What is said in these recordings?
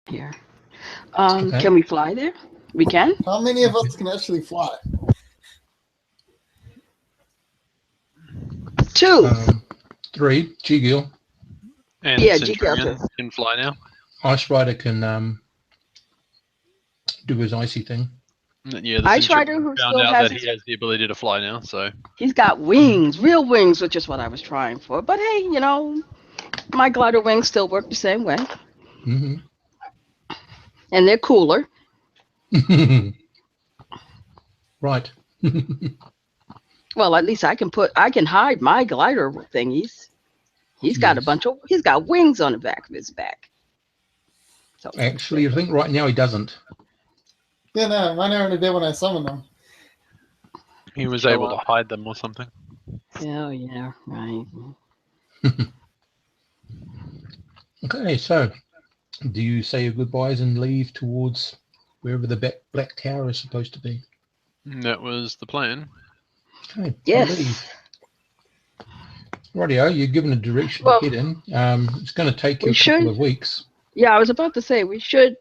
here. Okay. Can we fly there? We can? How many of us can actually fly? 2. 3. G-Gill. And Yeah, Centurion GL2. can fly now. Ice Rider can do his icy thing. Yeah, the Ice Rider, Centurion who found still out has that his, he has the ability to fly now, so he's got wings, real wings, which is what I was trying for. But hey, my glider wings still work the same way, Mm-hmm. and they're cooler. Right. Well, at least I can hide my glider thingies. He's got Yes. he's got wings on the back of his back. So Actually, I think right now he doesn't. Yeah, no, mine are in the day when I summon them. he was Show able to up. hide them or something. Oh yeah, right. Okay, so do you say your goodbyes and leave towards wherever the Black Tower is supposed to be? That was the plan. Okay, Yes. you leave. Rightio, you're given a direction Well, to head in. It's going to take you we a couple should. of weeks. Yeah, I was about to say we should.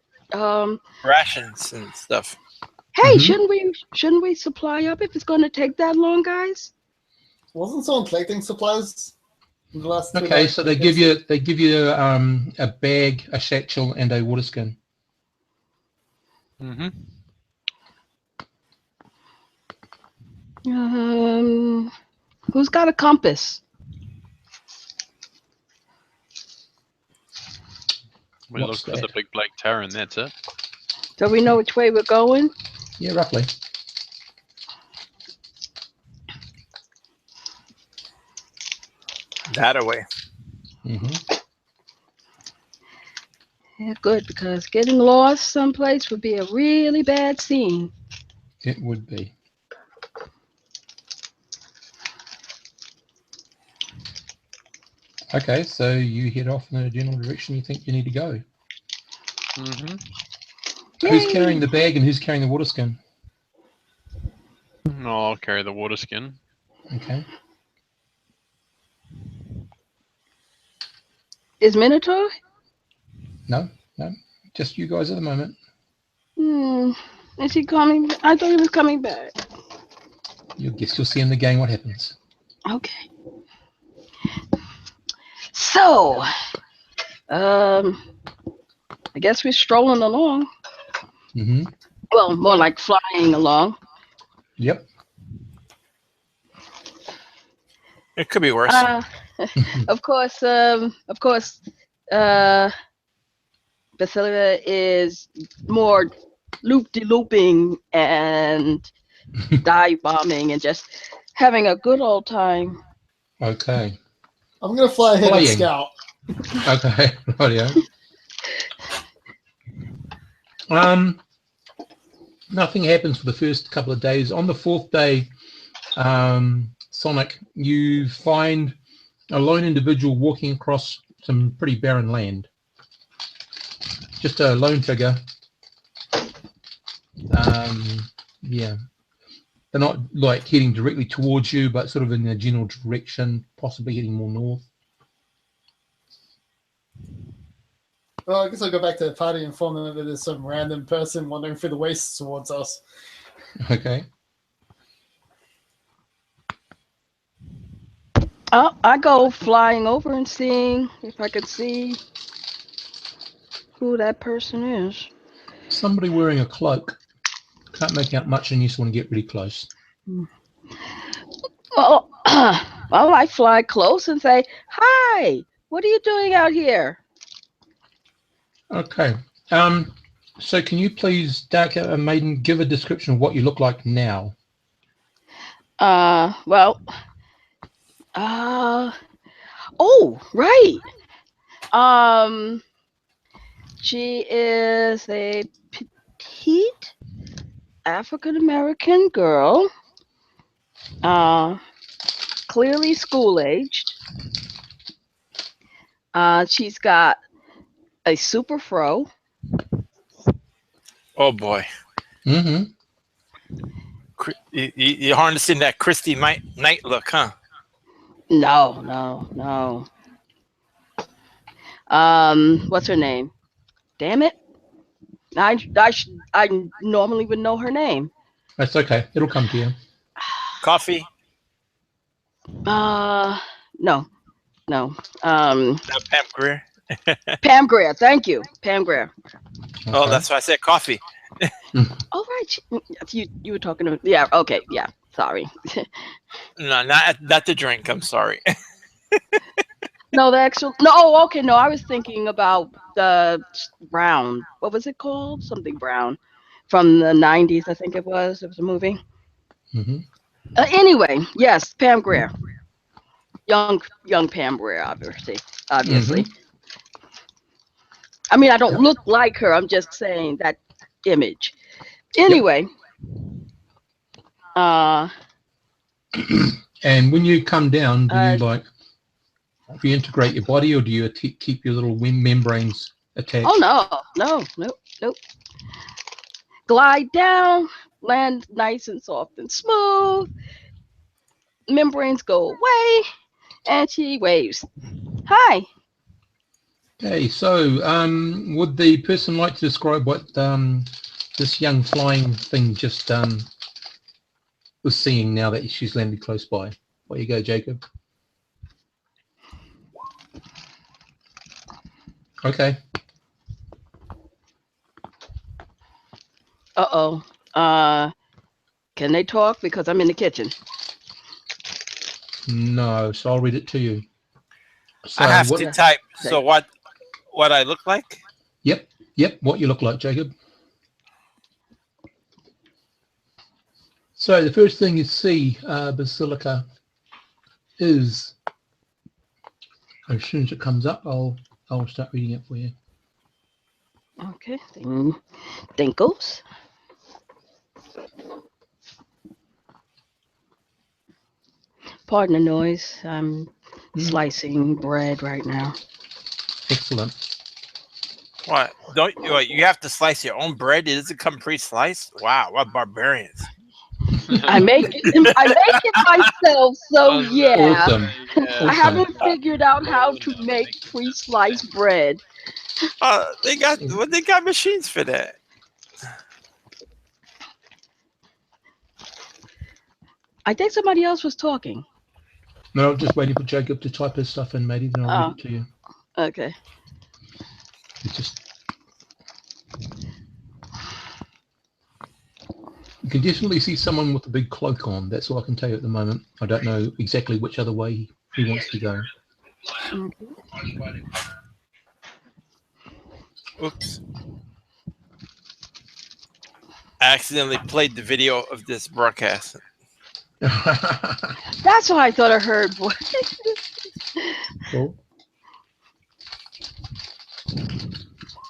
Rations and stuff. Hey, Mhm. shouldn't we supply up if it's going to take that long, guys? Wasn't someone collecting supplies in the last two Okay, nights? so they give you a bag, a satchel, and a water skin. Mm-hmm. Who's got a compass? We What's look for the that? big black tower, and that's it. So we know which way we're going. Yeah, roughly. That away. Hmm. Yeah, good, because getting lost someplace would be a really bad scene. It would be. Okay, so you head off in the general direction you think you need to go. Mm-hmm. Who's Yay! carrying the bag and who's carrying the water skin? I'll carry the water skin. Okay. Is Minotaur? No, just you guys at the moment. Is he coming? I thought he was coming back. You'll see in the game what happens. Okay. So, I guess we're strolling along. Hmm. Well, more like flying along. Yep. It could be worse. Of course, Basilia is more loop-de-looping and dive bombing and just having a good old time. Okay. I'm gonna fly ahead and Flying. scout. Okay. Rightio. Nothing happens for the first couple of days. On the 4th day, Sonic, you find a lone individual walking across some pretty barren land. Just a lone figure. Yeah. They're not like heading directly towards you, but sort of in a general direction, possibly heading more north. Well, I guess I'll go back to the party and inform them that there's some random person wandering through the wastes towards us. Okay. I go flying over and seeing if I could see who that person is. Somebody wearing a cloak. Can't make out much and you just want to get really close. Well, well, I fly close and say, "Hi, what are you doing out here?" Okay. So can you please, Dark Maiden, give a description of what you look like now? Well, oh, right. She is a petite African American girl, clearly school aged. She's got a super fro. Oh boy. Mm-hmm. You're harnessing that Christy Knight look, huh? No. What's her name? Damn it. I normally would know her name. That's okay. It'll come to you. Coffee. No. No, Pam Grier. Pam Grier. Thank you, Pam Grier. Oh, Okay. that's why I said coffee. Oh right, you were talking to yeah. Okay, yeah. Sorry. No, not the drink. I'm sorry. No, the actual. No, oh, okay. No, I was thinking about the Brown. What was it called? Something Brown, from the '90s. I think it was. It was a movie. Hmm. Anyway, yes, Pam Grier. Young Pam Grier, obviously. Hmm. I mean, I don't look like her. I'm just saying that image. Anyway, And when you come down, do you uh, reintegrate your body, or do you keep your little membranes attached? oh no. Glide down, land nice and soft and smooth. Membranes go away, and she waves. Hi. Okay, so would the person like to describe what this young flying thing just was seeing now that she's landed close by? There you go, Jacob. Okay. Uh-oh. Can they talk? Because I'm in the kitchen. No, so I'll read it to you. So I have what? to type. So what I look like? Yep. What you look like, Jacob. So the first thing you see, Basilica, is, as soon as it comes up, I'll start reading it for you. Okay. Dinkles. Pardon the noise. I'm slicing bread right now. Excellent. What? You have to slice your own bread? Does it come pre-sliced? Wow, what barbarians! I make it myself, so yeah. Awesome. I haven't figured out how to make pre-sliced bread. They got machines for that. I think somebody else was talking. No, I'm just waiting for Jacob to type his stuff in, matey, then I'll read it to you. Okay. It's just, you can definitely see someone with a big cloak on. That's all I can tell you at the moment. I don't know exactly which other way he wants to go. Oops. I accidentally played the video of this broadcast. That's why I thought I heard voice. Cool.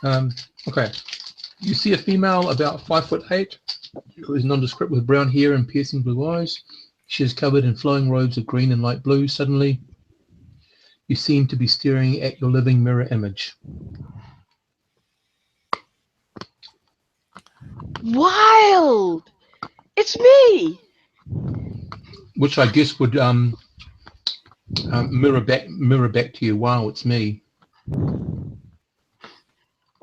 Okay. You see a female about 5'8", who is nondescript with brown hair and piercing blue eyes. She is covered in flowing robes of green and light blue. Suddenly, you seem to be staring at your living mirror image. Wild! It's me! Which I guess would mirror back to you. Wow, it's me.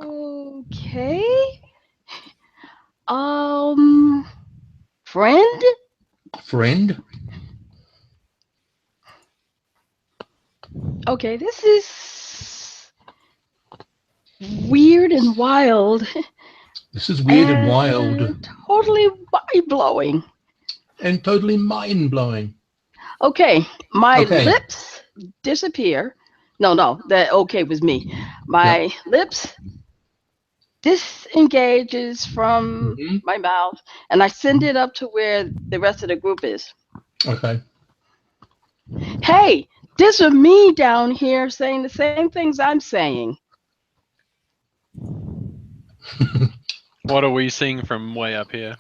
Okay. Friend? Friend? Okay, this is weird and wild. This is weird and wild. Totally mind-blowing. And totally mind-blowing. Okay, my lips disappear. No, that okay was me. My lips disengages from my mouth, and I send it up to where the rest of the group is. Okay. Hey, this is me down here saying the same things I'm saying. What are we seeing from way up here?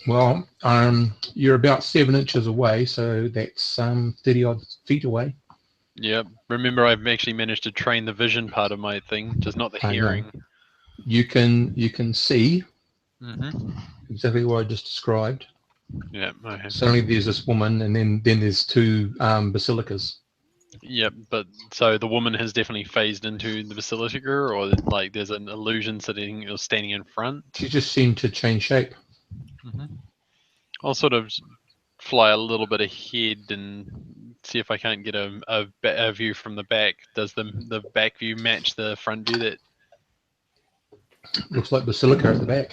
Well, you're about 7 inches away, so that's 30 odd feet away. Yep. Remember, I've actually managed to train the vision part of my thing, just not the hearing. You can see exactly what I just described. Yeah. Okay. Suddenly there's this woman, and then there's two basilicas. Yep, but so the woman has definitely phased into the basilica, or like there's an illusion sitting or standing in front. She just seemed to change shape. I'll sort of fly a little bit ahead and see if I can't get a view from the back. Does the back view match the front view? That Looks like basilica at the back.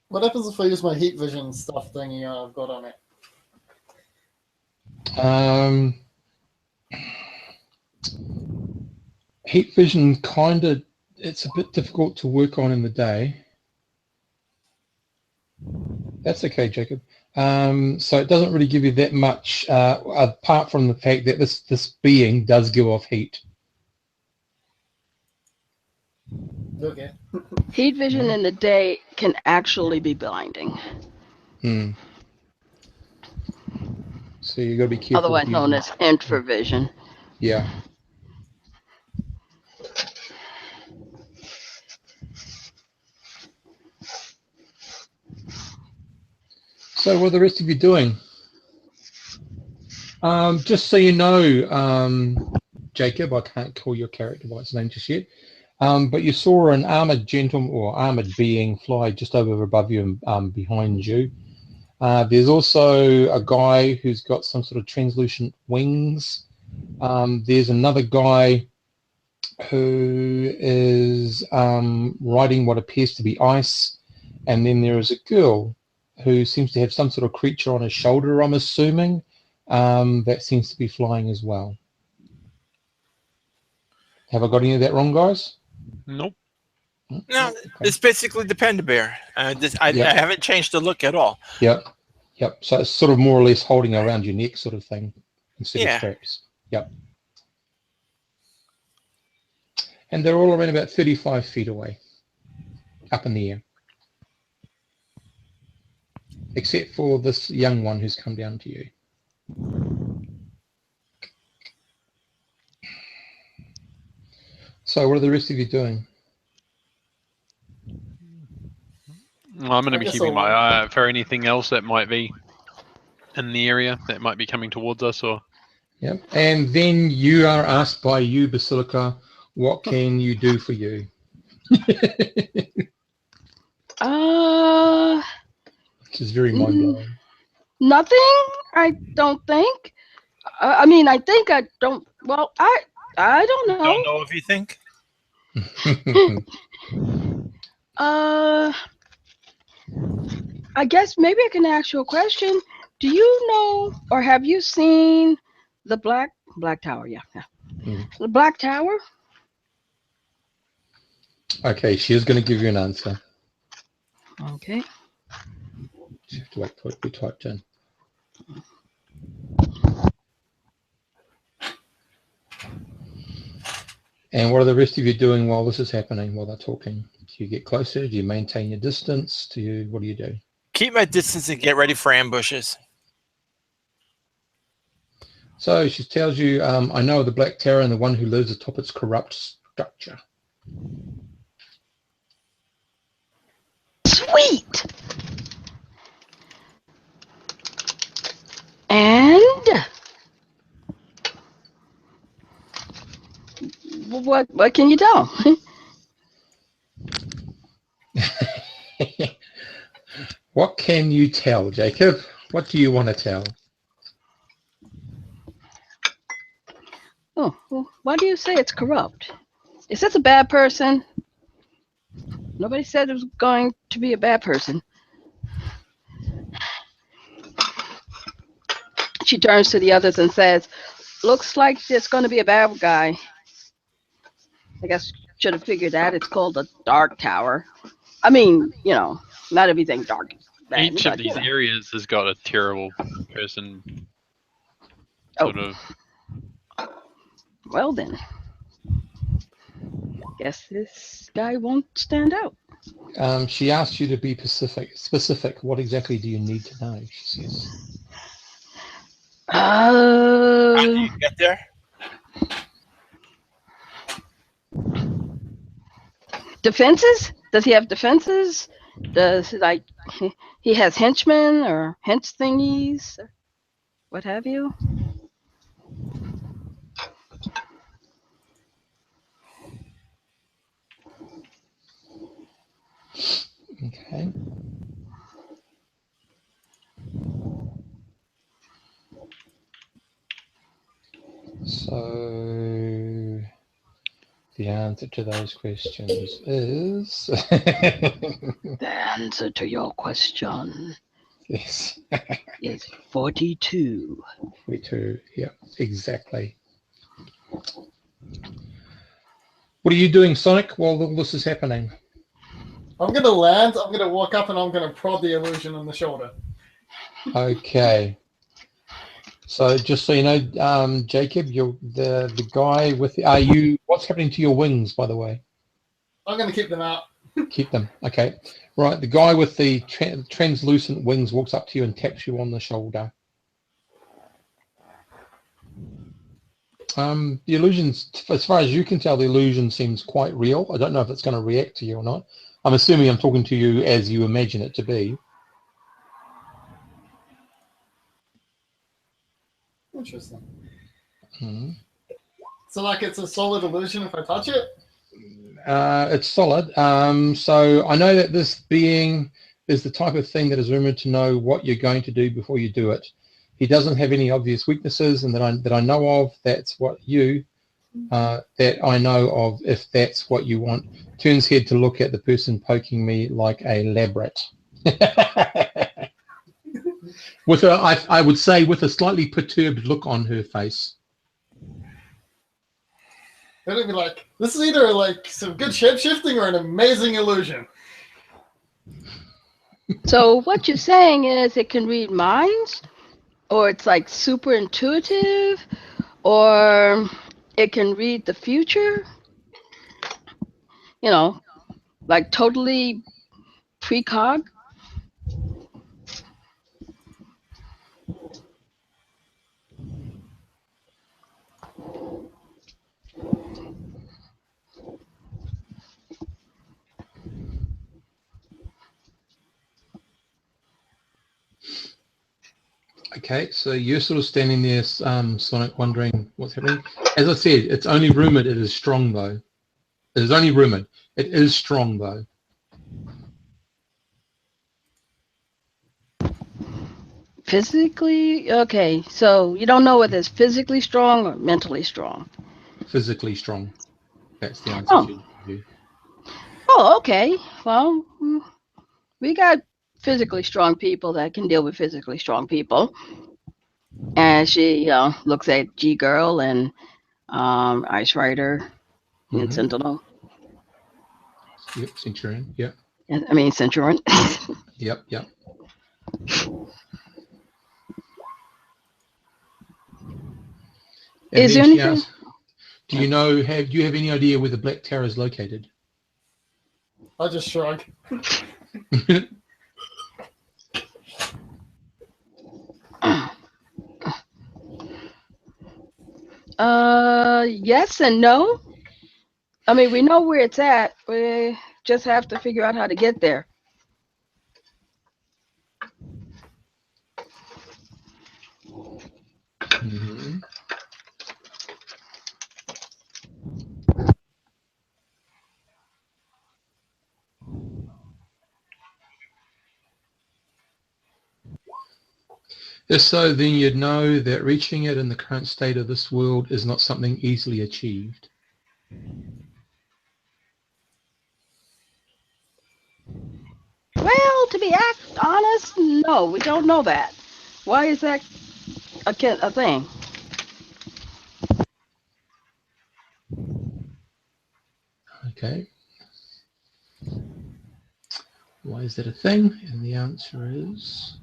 What happens if I use my heat vision stuff thingy I've got on it? Heat vision it's a bit difficult to work on in the day. That's okay, Jacob. So it doesn't really give you that much, apart from the fact that this being does give off heat. Okay. Heat vision in the day can actually be blinding, So you got to be careful. otherwise known as infravision. Yeah. So what are the rest of you doing? Just so you know, Jacob, I can't call your character by its name just yet, but you saw an armored gentleman or armored being fly just over above you and behind you. There's also a guy who's got some sort of translucent wings. There's another guy who is riding what appears to be ice, and then there is a girl who seems to have some sort of creature on her shoulder, I'm assuming, that seems to be flying as well. Have I got any of that wrong, guys? nope. No, Okay. it's basically the panda bear. I haven't changed the look at all. Yep. So it's sort of more or less holding around your neck sort of thing instead of Yeah. straps. Yep. And they're all around about 35 feet away, up in the air. Except for this young one who's come down to you. So what are the rest of you doing? Well, I'm going to I be guess keeping I'll- my eye out for anything else that might be in the area that might be coming towards us, or Yep. And then you are asked by you, Basilica, what can you do for you? Which is very mind-blowing. Nothing. I don't think. I mean, I think I don't. Well, I don't know. Don't know if you think. I guess maybe I can ask you a question. Do you know, or have you seen the Black Tower? Yeah. The Black Tower. Okay, she is going to give you an answer. Okay. You have to wait for it to be typed in. And what are the rest of you doing while this is happening, while they're talking? Do you get closer? Do you maintain your distance? What do you do? Keep my distance and get ready for ambushes. So she tells you, I know of the Black Tower and the one who lives atop its corrupt structure. Sweet. And what can you tell? What can you tell, Jacob? What do you want to tell? Oh, well, why do you say it's corrupt? Is this a bad person? Nobody said it was going to be a bad person. She turns to the others and says, looks like there's going to be a bad guy. I guess should have figured that. It's called the Dark Tower. I mean, not everything dark is bad. each of these areas has got a terrible person. Sort of. Well then, guess this guy won't stand out. She asked you to be specific. What exactly do you need to know? She says. How do you get there? Defenses? Does he have defenses? Does he has henchmen or hench thingies, or what have you? Okay. So the answer to those questions is The answer to your question yes. is 42. 42. Yeah, exactly. What are you doing, Sonic, while all this is happening? I'm gonna land. I'm gonna walk up and I'm gonna prod the illusion on the shoulder. Okay. So just so you know, Jacob, you're the guy with you. What's happening to your wings, by the way? I'm gonna keep them out. Keep them. Okay. Right. The guy with the translucent wings walks up to you and taps you on the shoulder. The illusions, as far as you can tell, the illusion seems quite real. I don't know if it's going to react to you or not. I'm assuming I'm talking to you as you imagine it to be. Interesting. Mm-hmm. So, like, it's a solid illusion if I touch it? It's solid. So I know that this being is the type of thing that is rumored to know what you're going to do before you do it. He doesn't have any obvious weaknesses, and that I know of. That's what that I know of. If that's what you want, turns head to look at the person poking me like a lab rat. With I would say with a slightly perturbed look on her face. It'll be like, this is either like some good shape shifting or an amazing illusion. So what you're saying is it can read minds, or it's like super intuitive, or it can read the future, like totally precog. Okay, so you're sort of standing there, Sonic, wondering what's happening. As I said, it's only rumored. It is strong, though. It is only rumored. It is strong, though. Physically? Okay, so you don't know whether it's physically strong or mentally strong. Physically strong. That's the answer Oh. she'd give you. Oh, okay. Well, we got physically strong people that can deal with physically strong people. And she looks at G Girl and Ice Rider and Sentinel. Yep, Centurion. Yep. I mean, Centurion. Yep. And Is then there she anything? asks, do you have any idea where the Black Tower is located? I'll just shrug. Yes and no. I mean, we know where it's at. We just have to figure out how to get there. Mm-hmm. If so, then you'd know that reaching it in the current state of this world is not something easily achieved. Well, to be honest, no, we don't know that. Why is that a thing? Okay. Why is that a thing? And the answer is...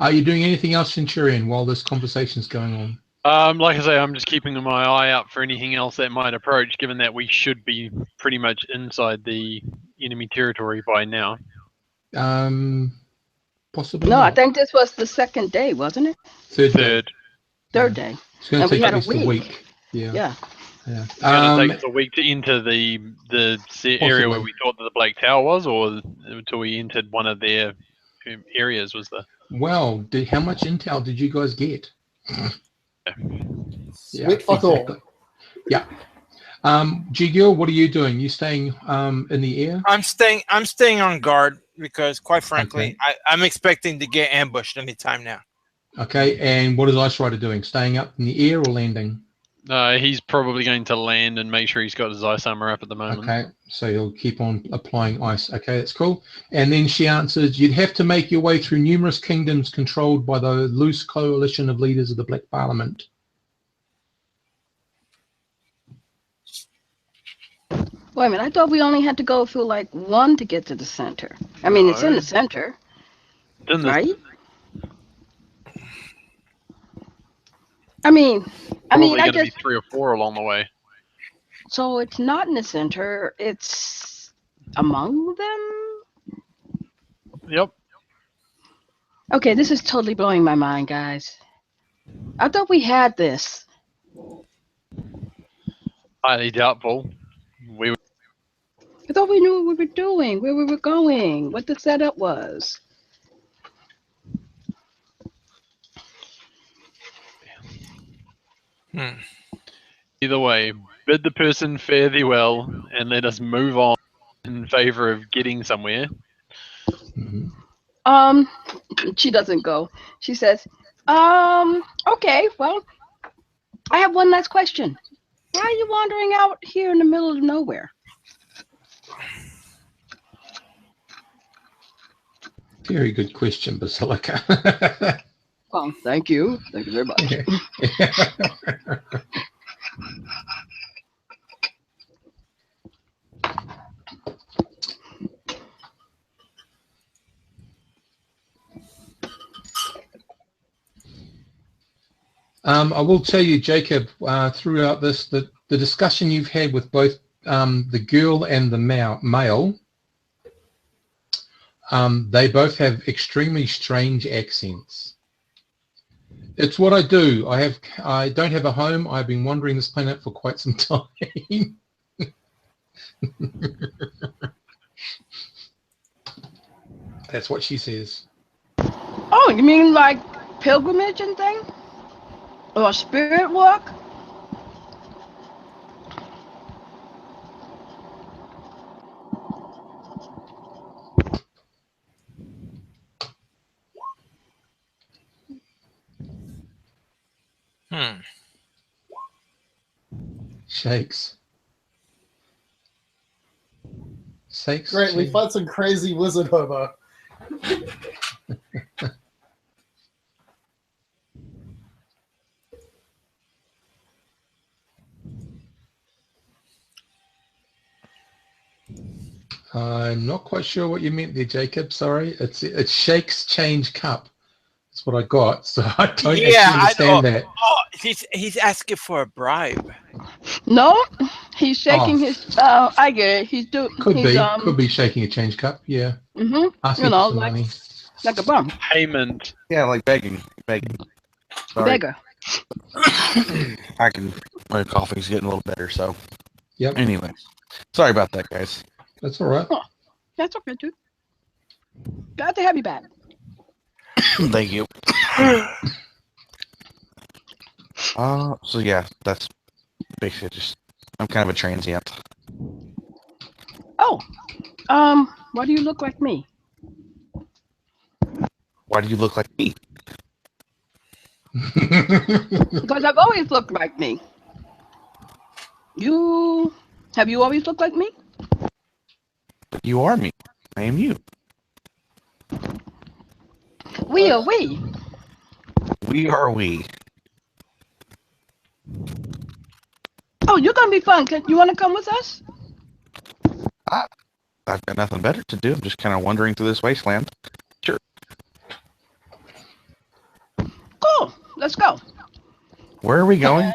Are you doing anything else, Centurion, while this conversation's going on? Like I say, I'm just keeping my eye out for anything else that might approach, given that we should be pretty much inside the enemy territory by now. Possibly No, not. I think this was the second day, wasn't it? Third day. Third day. It's going And to we take had at a least a week. week. Yeah. Yeah. Yeah. It's going to take us a week to enter the area where Possibly. we thought that the Black Tower was, or until we entered one of their areas was the. Well, how much intel did you guys get? Sweet fuck all. Yeah. G-Girl, what are you doing? You staying in the air? I'm staying on guard because, quite frankly, Okay. I'm expecting to get ambushed anytime now. Okay, and what is Ice Rider doing? Staying up in the air or landing? He's probably going to land and make sure he's got his ice armor up at the moment. Okay, so he'll keep on applying ice. Okay, that's cool. And then she answers, you'd have to make your way through numerous kingdoms controlled by the loose coalition of leaders of the Black Parliament. Wait a minute, I thought we only had to go through like one to get to the center. I mean, it's in No. the center, Then the- right? I mean, Probably I going to be just 3 or 4 along the way. so it's not in the center. It's among them. Yep. Okay, this is totally blowing my mind, guys. I thought we had this. Highly doubtful. I thought we knew what we were doing, where we were going, what the setup was. Either way, bid the person fare thee well and let us move on in favor of getting somewhere. Mm-hmm. She doesn't go. She says, okay, well, I have one last question. Why are you wandering out here in the middle of nowhere? Very good question, Basilica. Well, thank you. Thank you very much. I will tell you, Jacob, throughout this, that the discussion you've had with both the girl and the male, they both have extremely strange accents. It's what I do. I don't have a home. I've been wandering this planet for quite some time. That's what she says. Oh, you mean like pilgrimage and thing? Or spirit walk? Shakes. Great, we fight some crazy wizard hobo. I'm not quite sure what you meant there, Jacob. Sorry. It's Shakes Change Cup. That's what I got. So I don't actually understand that. Oh, he's asking for a bribe. No, he's shaking his. I get it. He's doing. Could be shaking a change cup. Yeah. Asking for some money. Like a bum. Payment. Yeah, like begging. Sorry. Beggar. My coughing's getting a little better, so. Yep. Anyway, sorry about that, guys. That's all right. Oh, that's okay, dude. Glad to have you back. Thank you. So yeah, that's basically just, I'm kind of a transient. Oh, why do you look like me? Why do you look like me? Because I've always looked like me. Have you always looked like me? You are me. I am you. We are we. We are we. Oh, you're gonna be fun. You want to come with us? I've got nothing better to do. I'm just kind of wandering through this wasteland. Sure. Cool. Let's go. Where are we going?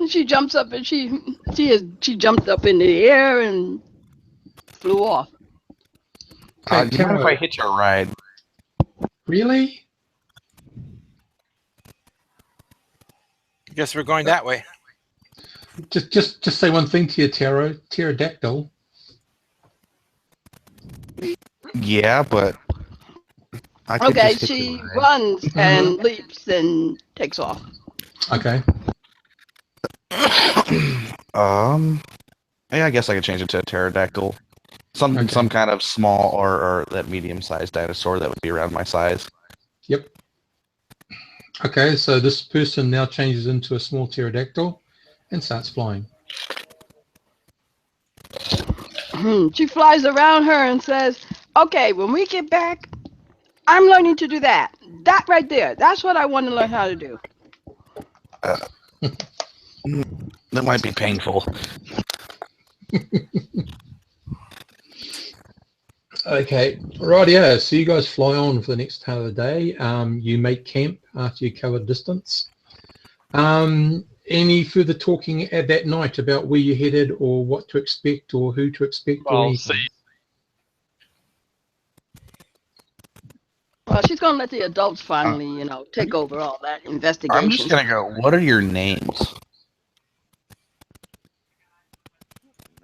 She jumps up and she jumped up in the air and flew off. Do you mind if I hitch a ride? Really? Guess we're going that way. Just say one thing to your pterodactyl. Yeah, but I could Okay, just hitch a she ride. runs and leaps and takes off. Okay. Yeah, I guess I could change it to a pterodactyl. Some kind of small or that medium-sized dinosaur that would be around my size. Yep. Okay, so this person now changes into a small pterodactyl and starts flying. She flies around her and says, okay, when we get back, I'm learning to do that. That right there. That's what I want to learn how to do. That might be painful. Okay, right, yeah. So you guys fly on for the next part of the day. You make camp after you cover distance. Any further talking at that night about where you're headed or what to expect or who to expect or I'll anything? see. Well, she's going to let the adults finally, take over all that investigation. I'm just gonna go. What are your names?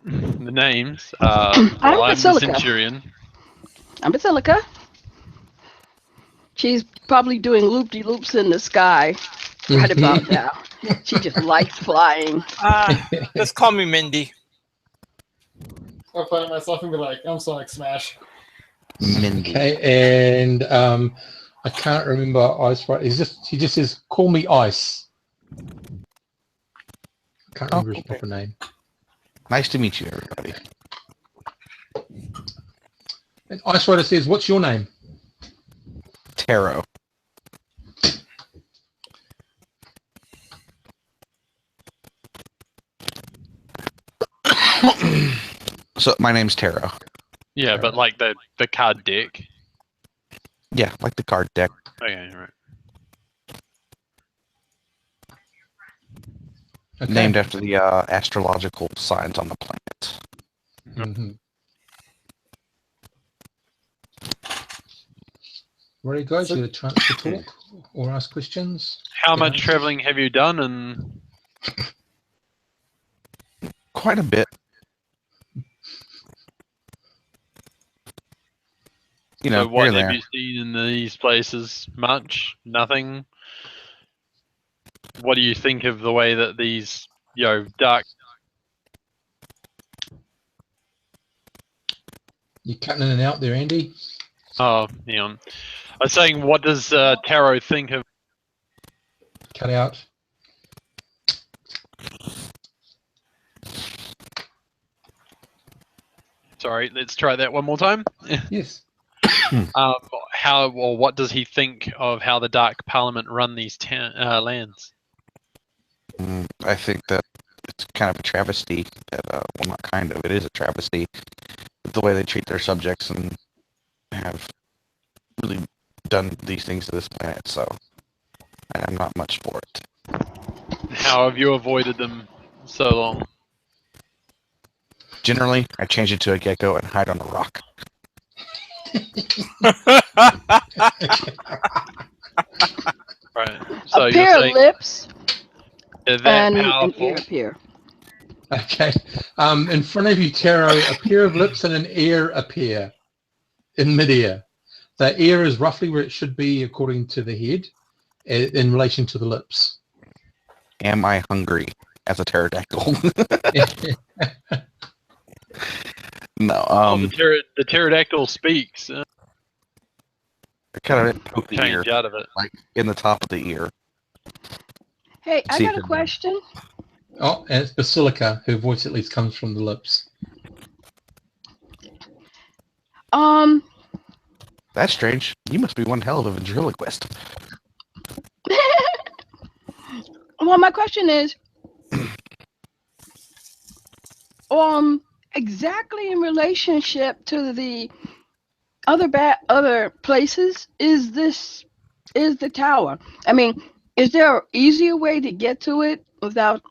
The names. I'm Well, I'm the Basilica. Centurion. I'm Basilica. She's probably doing loop-de-loops in the sky right about now. She just likes flying. Just call me Mindy. I'll find myself and be like, I'm Sonic Smash. Mindy. Okay, and I can't remember Ice right. He just says, call me Ice. I can't remember his proper name. Nice to meet you, everybody. And Ice Rider says, what's your name? Taro. So my name's Taro. Yeah, but like the card deck. Yeah, like the card deck. Okay, right. Okay. Named after the astrological signs on the planet. Mm-hmm. Very good. You get a chance to talk or ask questions. How Get much answers. traveling have you done? And Quite a bit. You know, so what here and have there. you seen in these places? Much? Nothing? What do you think of the way that these, dark... You're cutting in and out there, Andy. Oh, hang on. I was saying, what does Taro think of... Cut out. Sorry, let's try that one more time. Yes. What does he think of how the Dark Parliament run these lands? I think that it's kind of a travesty. That, well, not kind of. It is a travesty. The way they treat their subjects and have really done these things to this planet. So I'm not much for it. How have you avoided them so long? Generally, I change it to a gecko and hide on a rock. Right. So A you're pair of saying lips they're that and an powerful? ear appear. Okay. In front of you, Taro, a pair of lips and an ear appear in midair. The ear is roughly where it should be according to the head in relation to the lips. Am I hungry as a pterodactyl? No. The pterodactyl speaks. Kind of poke the ear, Change out of it. like in the top of the ear. Hey, I See got a if it- question. Oh, and it's Basilica. Her voice at least comes from the lips. That's strange. You must be one hell of a ventriloquist. Well, my question is, exactly in relationship to the other places is the tower. I mean, is there an easier way to get to it without,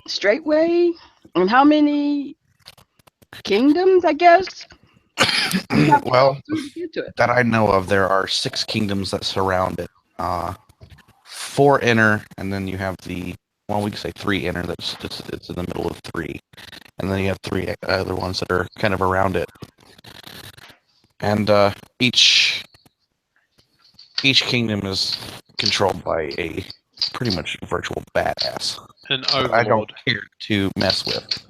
straight way? And how many kingdoms, I guess? you have to Well, go through to get to it? that I know of, there are 6 kingdoms that surround it. 4 4 inner, and then you have the, well, we can say 3 inner. It's in the middle of 3, and then you have 3 other ones that are kind of around it. And each kingdom is controlled by a pretty much virtual badass. An That I don't overlord. care to mess with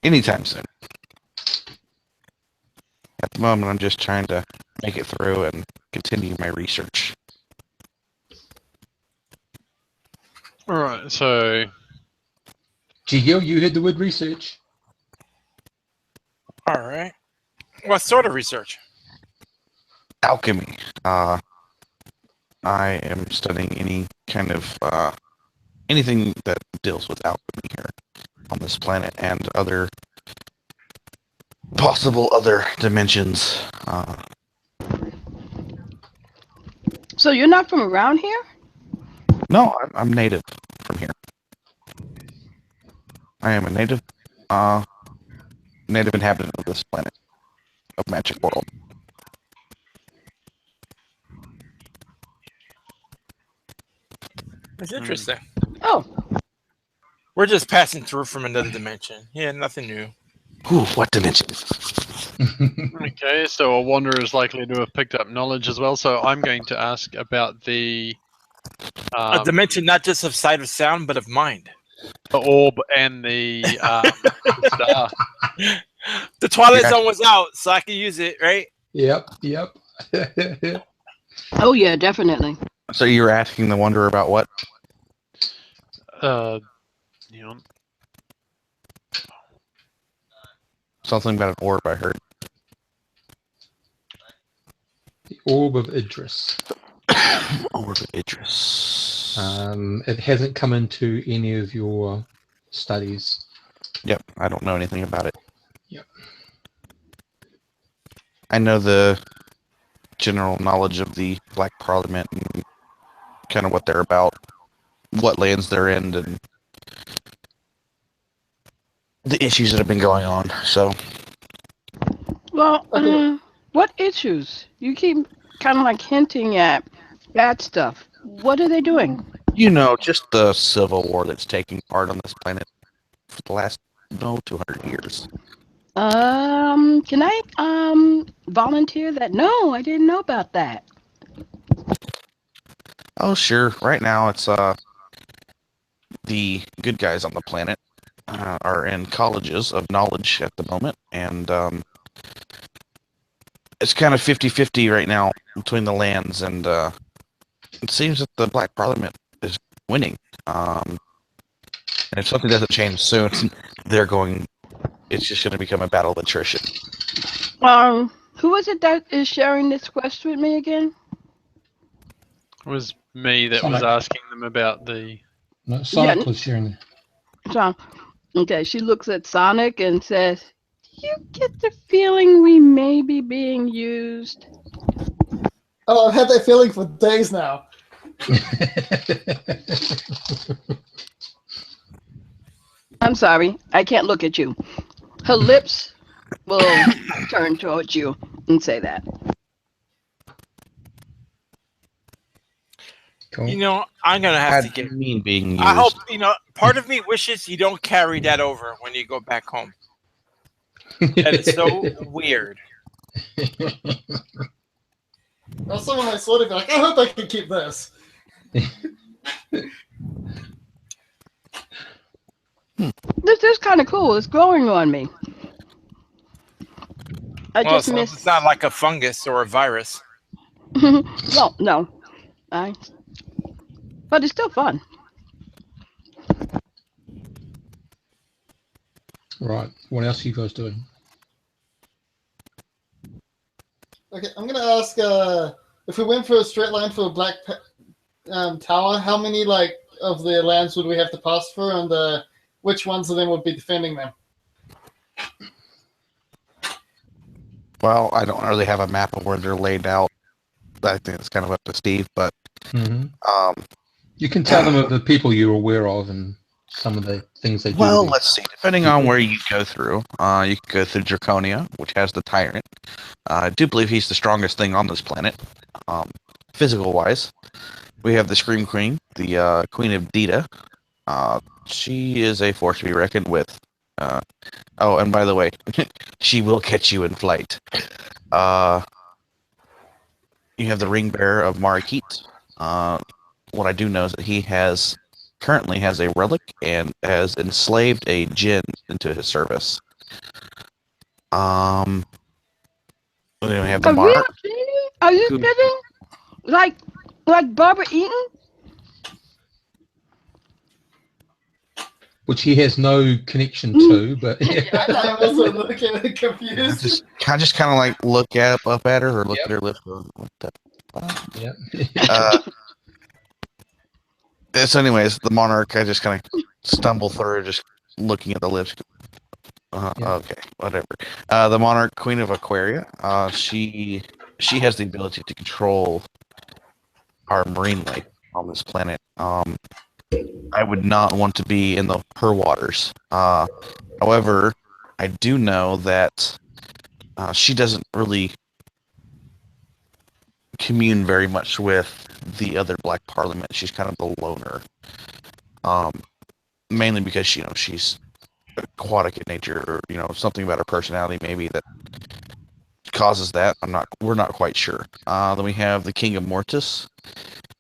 anytime soon. At the moment, I'm just trying to make it through and continue my research. Alright, so Gio, you heard the word research. All right. What sort of research? Alchemy. I am studying any kind of anything that deals with alchemy here on this planet and other possible other dimensions. So you're not from around here? No, I'm native from here. I am a native inhabitant of this planet, of Magic World. It's interesting. Oh, We're just passing through from another dimension. Yeah, nothing new. Ooh, what dimension? okay, so a wanderer is likely to have picked up knowledge as well. So I'm going to ask about the A dimension not just of sight or sound, but of mind. orb and the star. The Twilight Yeah. Zone was out, so I could use it, right? Yep. oh yeah, definitely. So you were asking the Wanderer about what? You know, Something about an orb, I heard. The Orb of Idris. Orb of Idris. It hasn't come into any of your studies. Yep, I don't know anything about it. Yep. I know the general knowledge of the Black Parliament and kind of what they're about, what lands they're in, and the issues that have been going on. So, Well, what issues? You keep kind of like hinting at bad stuff. What are they doing? you know, just the civil war that's taking part on this planet for the last, 200 years. Can I volunteer that? No, I didn't know about that. Oh, sure. Right now, it's the good guys on the planet are in colleges of knowledge at the moment, and it's kind of 50-50 right now between the lands, and it seems that the Black Parliament is winning. And if something doesn't change soon, it's just going to become a battle of attrition. Who is it that is sharing this quest with me again? it was me that was Sonic. asking them about the. No, Sonic Yeah. was sharing. So, okay, she looks at Sonic and says, "You get the feeling we may be being used." Oh, I've had that feeling for days now. I'm sorry, I can't look at you. Her lips will turn towards you and say that. Cool. You know, I'm gonna How have do to you get. mean being used? I hope part of me wishes you don't carry that over when you go back home. That is so weird. Or someone might sort of be like, I hope I can keep this. This is kind of cool. It's growing on me. I Well, just so missed. it's not like a fungus or a virus. Well, no. But it's still fun. Right. What else are you guys doing? Okay, I'm gonna ask if we went for a straight line for a black tower, how many of the lands would we have to pass through, and which ones of them would be defending them? Well, I don't really have a map of where they're laid out. I think it's kind of up to Steve, but You can tell them of the people you're aware of and some of the things they do. well, to let's see. Depending on where you go through, you can go through Draconia, which has the Tyrant. I do believe he's the strongest thing on this planet, physical-wise. We have the Scream Queen, the Queen of Dita. She is a force to be reckoned with. Oh, and by the way, she will catch you in flight. You have the Ring Bearer of Marikit. What I do know is that he currently has a relic and has enslaved a djinn into his service. We have the Are you Monarch. kidding? Are you Who- kidding? Like Barbara Eaton? Which he has no connection to, but I'm also looking I confused. just kind of like look up at her or look Yep. at her lips. What the fuck? yeah. So, anyways, the Monarch. I just kind of stumble through, just looking at the lips. Yeah. Okay, whatever. The Monarch, Queen of Aquaria. She has the ability to control our marine life on this planet. I would not want to be in her waters. However, I do know that she doesn't really commune very much with the other Black Parliament. She's kind of the loner. Mainly because she's aquatic in nature, or something about her personality maybe that causes that. We're not quite sure. Then we have the King of Mortis,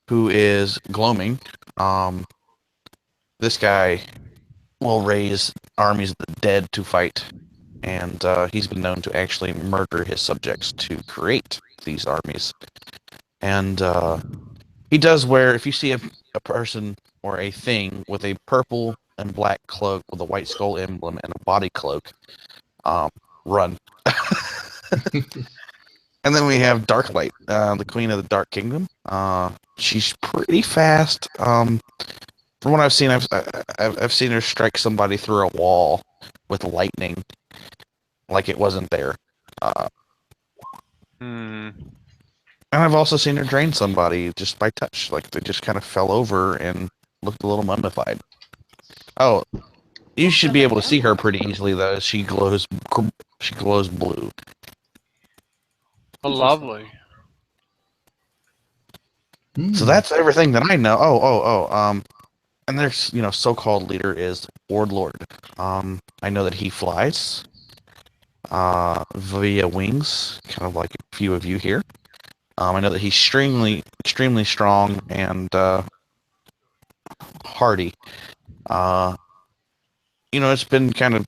who is gloaming. This guy will raise armies of the dead to fight, and he's been known to actually murder his subjects to create these armies. And he does wear, if you see a person or a thing with a purple and black cloak with a white skull emblem and a body cloak, run. And then we have Darklight, the Queen of the Dark Kingdom. She's pretty fast. From what I've seen, I've seen her strike somebody through a wall with lightning, like it wasn't there. And I've also seen her drain somebody just by touch, like they just kind of fell over and looked a little mummified. Oh, you should be able to see her pretty easily though. She glows blue. Oh, lovely. So that's everything that I know. And their so-called leader is Warlord. I know that he flies via wings, kind of like a few of you here. I know that he's extremely strong and hardy. It's been kind of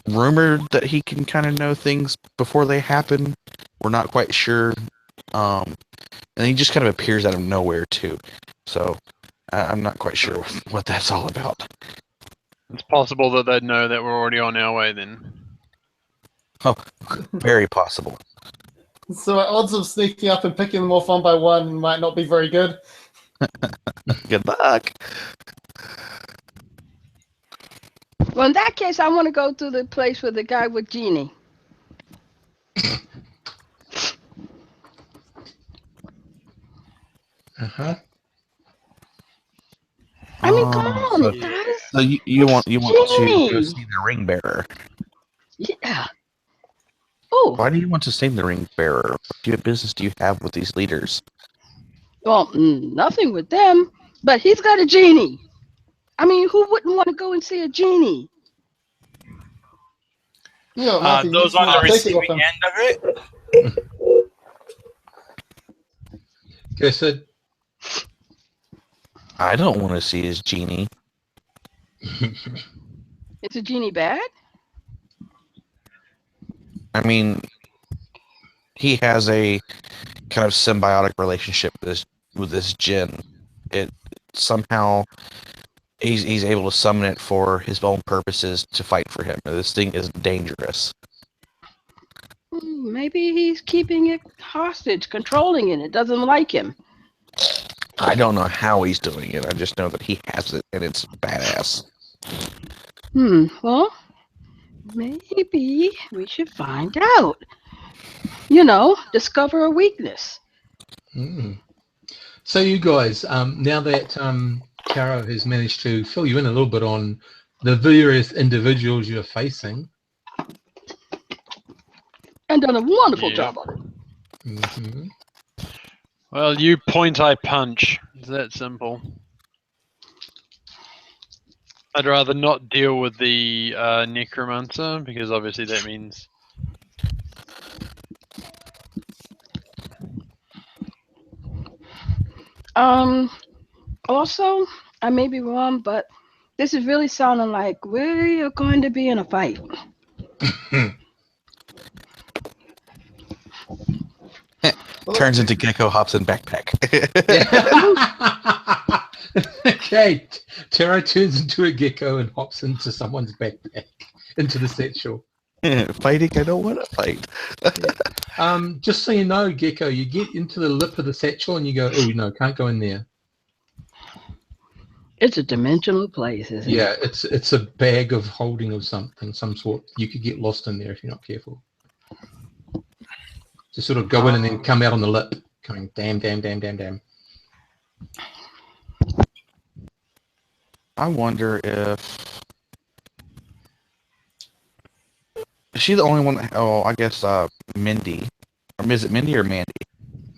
rumored that he can kind of know things before they happen. We're not quite sure. And he just kind of appears out of nowhere too. So I'm not quite sure what that's all about. It's possible that they'd know that we're already on our way then. Oh, very possible. So our odds of sneaking up and picking them off one by one might not be very good. Good luck. Well, in that case, I want to go to the place with the guy with Genie. Uh-huh. I mean, come on, so, guys. So you want to go Genie. see the ring bearer? Yeah. Oh, Why do you want to see the ring bearer? What business do you have with these leaders? well, nothing with them, but he's got a genie. I mean, who wouldn't want to go and see a genie? You don't have to Those use on the them, take it receiving off end them. of it. Cursed. I don't want to see his genie. Is a genie bad? I mean, he has a kind of symbiotic relationship with this djinn. It somehow he's able to summon it for his own purposes to fight for him. This thing is dangerous. Maybe he's keeping it hostage, controlling it. It doesn't like him. I don't know how he's doing it. I just know that he has it, and it's badass. Well, maybe we should find out. Discover a weakness. So you guys, now that Caro has managed to fill you in a little bit on the various individuals you're facing. And done a wonderful job on it. Mm-hmm. Well, you point, I punch. It's that simple. I'd rather not deal with the necromancer because obviously that means Also, I may be wrong, but this is really sounding like we're going to be in a fight. Turns into Gecko Hobson backpack. Okay, Taro turns into a gecko and hops into someone's backpack, into the satchel. Fighting, I don't want to fight. Just so you know, Gecko, you get into the lip of the satchel and you go, oh no, can't go in there. It's a dimensional place, isn't it? Yeah, it's a bag of holding of something, some sort. You could get lost in there if you're not careful. Just sort of go in and then come out on the lip, going damn, damn, damn, damn, damn. I wonder if... Is she the only one? Oh, I guess Mindy. Or is it Mindy or Mandy?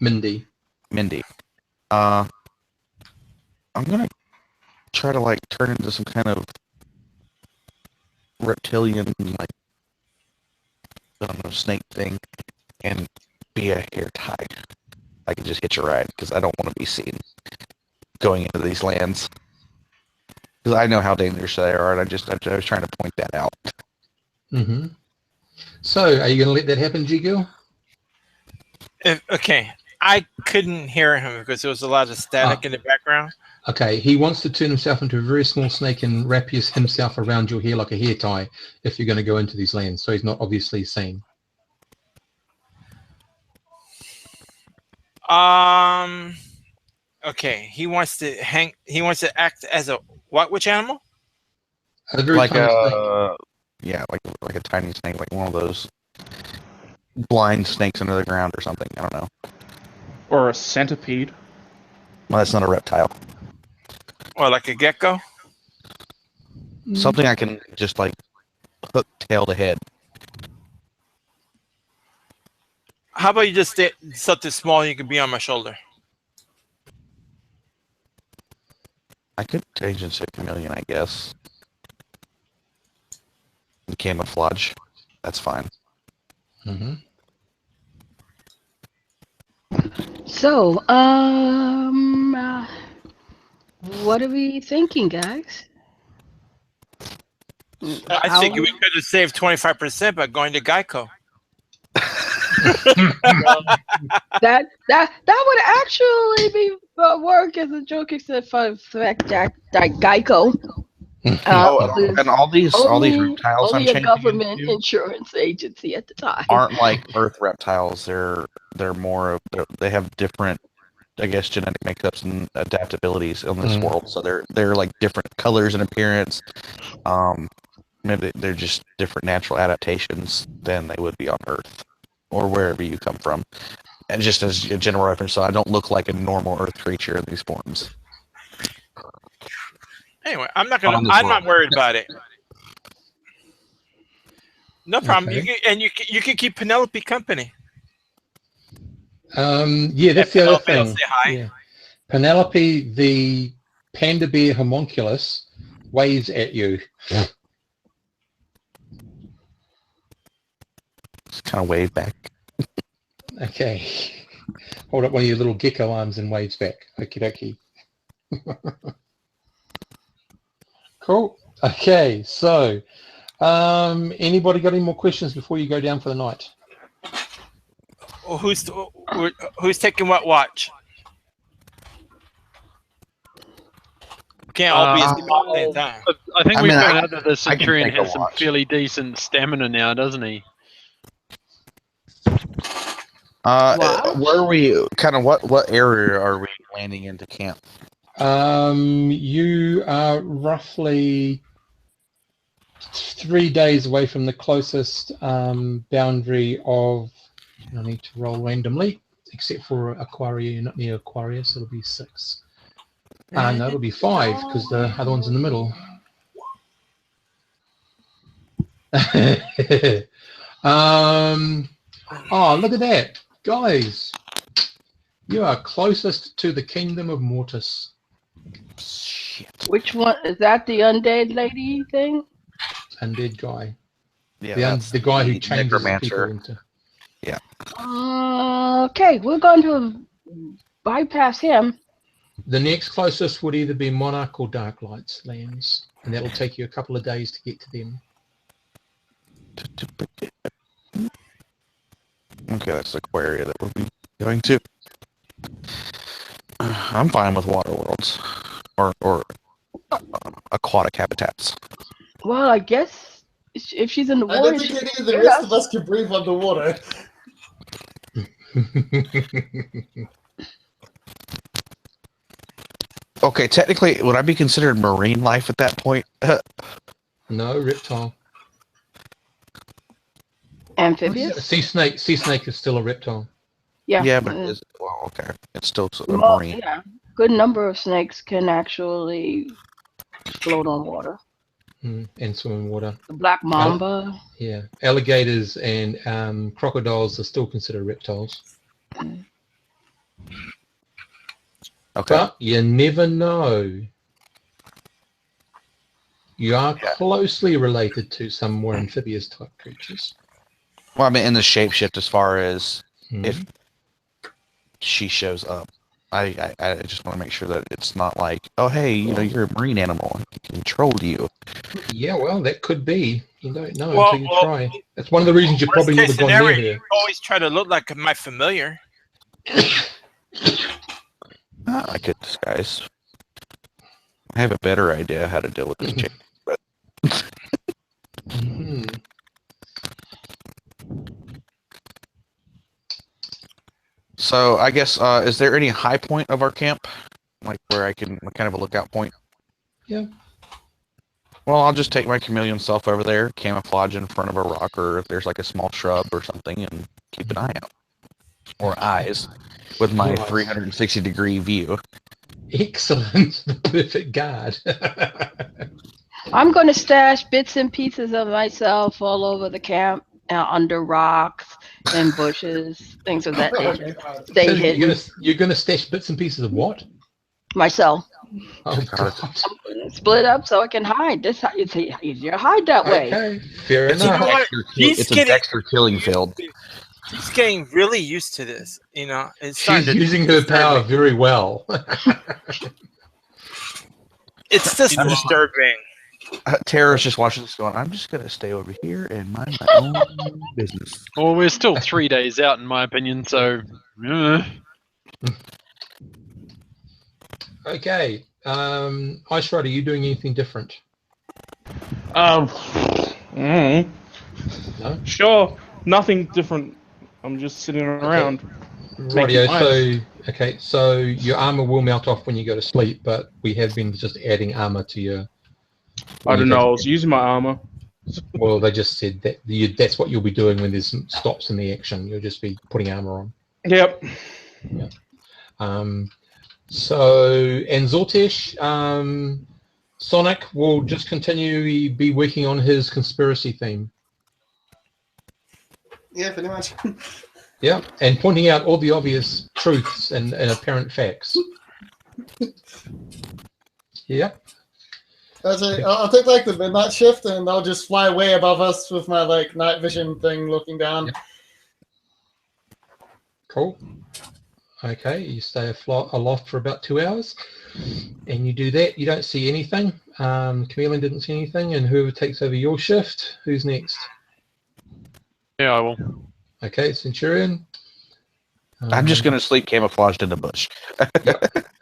Mindy. Mindy. I'm gonna try to like turn into some kind of reptilian, like, I don't know, snake thing, and be a hair tie. I can just hitch a ride because I don't want to be seen going into these lands. Because I know how dangerous they are, and I was trying to point that out. Mm-hmm. So, are you going to let that happen, G-Girl? Okay, I couldn't hear him because there was a lot of static in the background. Okay, he wants to turn himself into a very small snake and wrap himself around your hair like a hair tie if you're going to go into these lands, so he's not obviously seen. Okay, he wants to act as a what? Which animal? A very Like tiny snake. yeah, like a tiny snake, like one of those blind snakes under the ground or something. I don't know. Or a centipede. Well, that's not a reptile. Or like a gecko? Something I can just like hook tail to head. How about you just stay something small and you can be on my shoulder? I could change into a chameleon, I guess. And camouflage. That's fine. Mm-hmm. So, what are we thinking, guys? I think we could have saved 25% by going to Geico. That would actually be work as a joke, except for the fact that Geico. And all these reptiles I'm only a changing government into insurance agency at the time. aren't like Earth reptiles. They're more of they have different, I guess, genetic makeups and adaptabilities in this world. So they're like different colors and appearance. Maybe they're just different natural adaptations than they would be on Earth or wherever you come from. And just as a general reference, so I don't look like a normal Earth creature in these forms. Anyway, I'm not worried about it. No problem. Okay. You can keep Penelope company. Yeah, that's the other Penelope will thing. say hi. Yeah. Penelope, the panda bear homunculus, waves at you. Just kind of wave back. Okay. Hold up one of your little gecko arms and waves back. Okie dokie. Cool. Okay, so anybody got any more questions before you go down for the night? Well, who's taking what watch? Can't all be at the same time. I think we found out that the I can Centurion take a has some watch. fairly decent stamina now, doesn't he? Where are we? Kind of what area are we landing into camp? You are roughly 3 days away from the closest boundary of. I need to roll randomly, except for Aquaria. You're not near Aquaria, so it'll be 6. No, it'll be 5 because the other one's in the middle. Oh, look at that, guys! You are closest to the kingdom of Mortis. Shit. Which one is that? The undead lady thing? Undead guy. Yeah, The guy who changes necromancer. people into... Okay, we're going to bypass him. The next closest would either be Monarch or Darklight's lands, and that'll take you a couple of days to get to them. Okay, that's the area that we'll be going to. I'm fine with water worlds or aquatic habitats. Well, I guess if she's in the I water, don't she think any can of the get rest us. of us can breathe underwater. Okay, technically, would I be considered marine life at that point? No, reptile. Amphibious? Sea snake is still a reptile. Yeah. Yeah, but it is, well, okay, it's still a Well, marine. yeah. Good number of snakes can actually float on water. And swim in water. The black mamba. Yeah. Alligators and crocodiles are still considered reptiles. Okay. But you never know. You are closely related to some more amphibious type creatures. Well, I mean, in the shapeshift, as far as Mhm. if she shows up, I just want to make sure that it's not like, oh, hey, you're a marine animal, I can control you. Yeah, well, that could be. You don't know Well, until you try. That's one of the reasons you probably Worst never case gone near scenario, her. you always try to look like my familiar. I could disguise. I have a better idea how to deal with this chick. Mhm. So I guess, is there any high point of our camp? Like where I can, kind of a lookout point? Yeah. Well, I'll just take my chameleon self over there, camouflage in front of a rock, or if there's like a small shrub or something, and keep an eye out. Or eyes, with my Right. 360-degree view. Excellent. The perfect guard. I'm going to stash bits and pieces of myself all over the camp, under rocks and bushes, things of that Oh nature. my god. Stay So hidden. you're gonna stash bits and pieces of what? Myself. Oh God. God. Split up so I can hide. This it's easier to hide that way. Okay, fair It's enough. it's a Dexter killing field. He's getting really used to this. It's starting She's to using her disturb power me. very well. It's just disturbing. Tara's just watching this going, I'm just going to stay over here and mind my own business. Well, we're still 3 days out, in my opinion. So, Okay. Ice Rider, are you doing anything different? Mm, No? sure, nothing different. I'm just sitting around. Rightio, Making so your armor will melt off when you go to sleep, but we have been just adding armor to your... I don't know. I was using my armor. Well, they just said that that's what you'll be doing when there's stops in the action. You'll just be putting armor on. Yep. So, and Zortesh, Sonic will just continue be working on his conspiracy theme. Yeah, pretty much. Yeah, and pointing out all the obvious truths and apparent facts. Yeah. I'll take like the midnight shift, and I'll just fly way above us with my like night vision thing, looking down. Yep. Cool. Okay, you stay aloft for about 2 hours, and you do that. You don't see anything. Chameleon didn't see anything, and whoever takes over your shift, who's next? yeah, I will. Okay, Centurion. I'm just going to sleep camouflaged in the bush.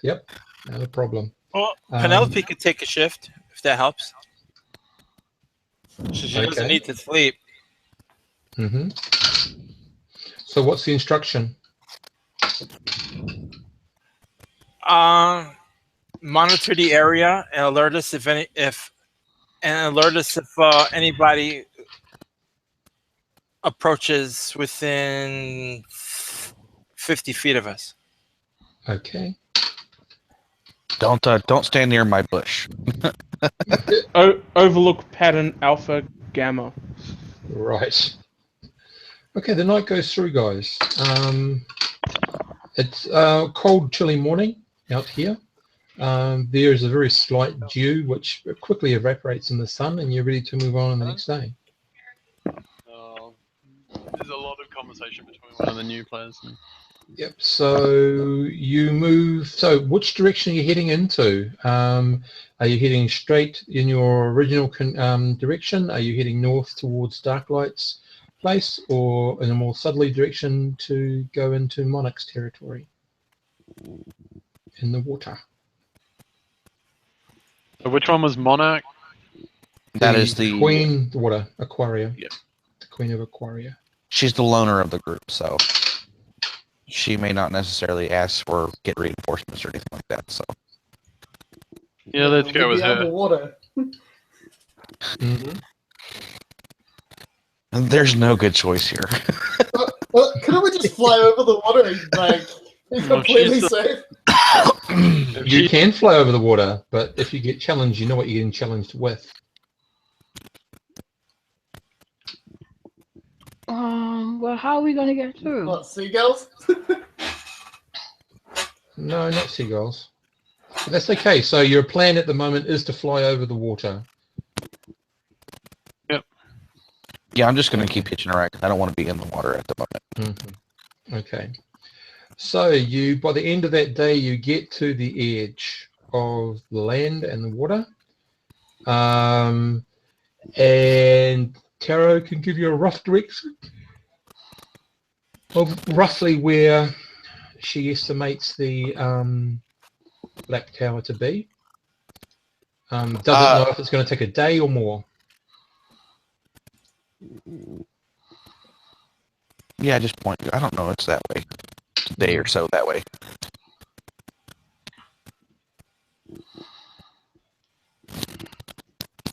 Yep, no problem. Well, Penelope could take a shift if that helps. She doesn't Okay. need to sleep. Mm-hmm. So what's the instruction? Monitor the area and alert us if anybody approaches within 50 feet of us. Okay. Don't stand near my bush. Overlook pattern alpha gamma. Right. Okay, the night goes through, guys. It's a cold, chilly morning out here. There is a very slight dew which quickly evaporates in the sun, and you're ready to move on the next day. There's a lot of conversation between one of the new players. Yep. So you move. So which direction are you heading into? Are you heading straight in your original direction? Are you heading north towards Darklight's place, or in a more southerly direction to go into Monarch's territory in the water? So which one was Monarch? That is the Queen Water Aquaria. Yep. The Queen of Aquaria. She's the loner of the group, so she may not necessarily ask for get reinforcements or anything like that. So Yeah, let's go with her. Underwater. Mm-hmm. there's no good choice here. Couldn't we just fly over the water and be completely she's safe? You can fly over the water, but if you get challenged, you know what you're getting challenged with. Well, how are we gonna get through? What, seagulls? No, not seagulls. But that's okay. So your plan at the moment is to fly over the water. Yeah, I'm just going to keep hitching a ride 'cause I don't want to be in the water at the moment. Mm-hmm. Okay. So you, by the end of that day, you get to the edge of the land and the water. And Taro can give you a rough direction of roughly where she estimates the Black Tower to be. Doesn't know if it's going to take a day or more. Yeah, just point. I don't know. It's that way. A day or so that way.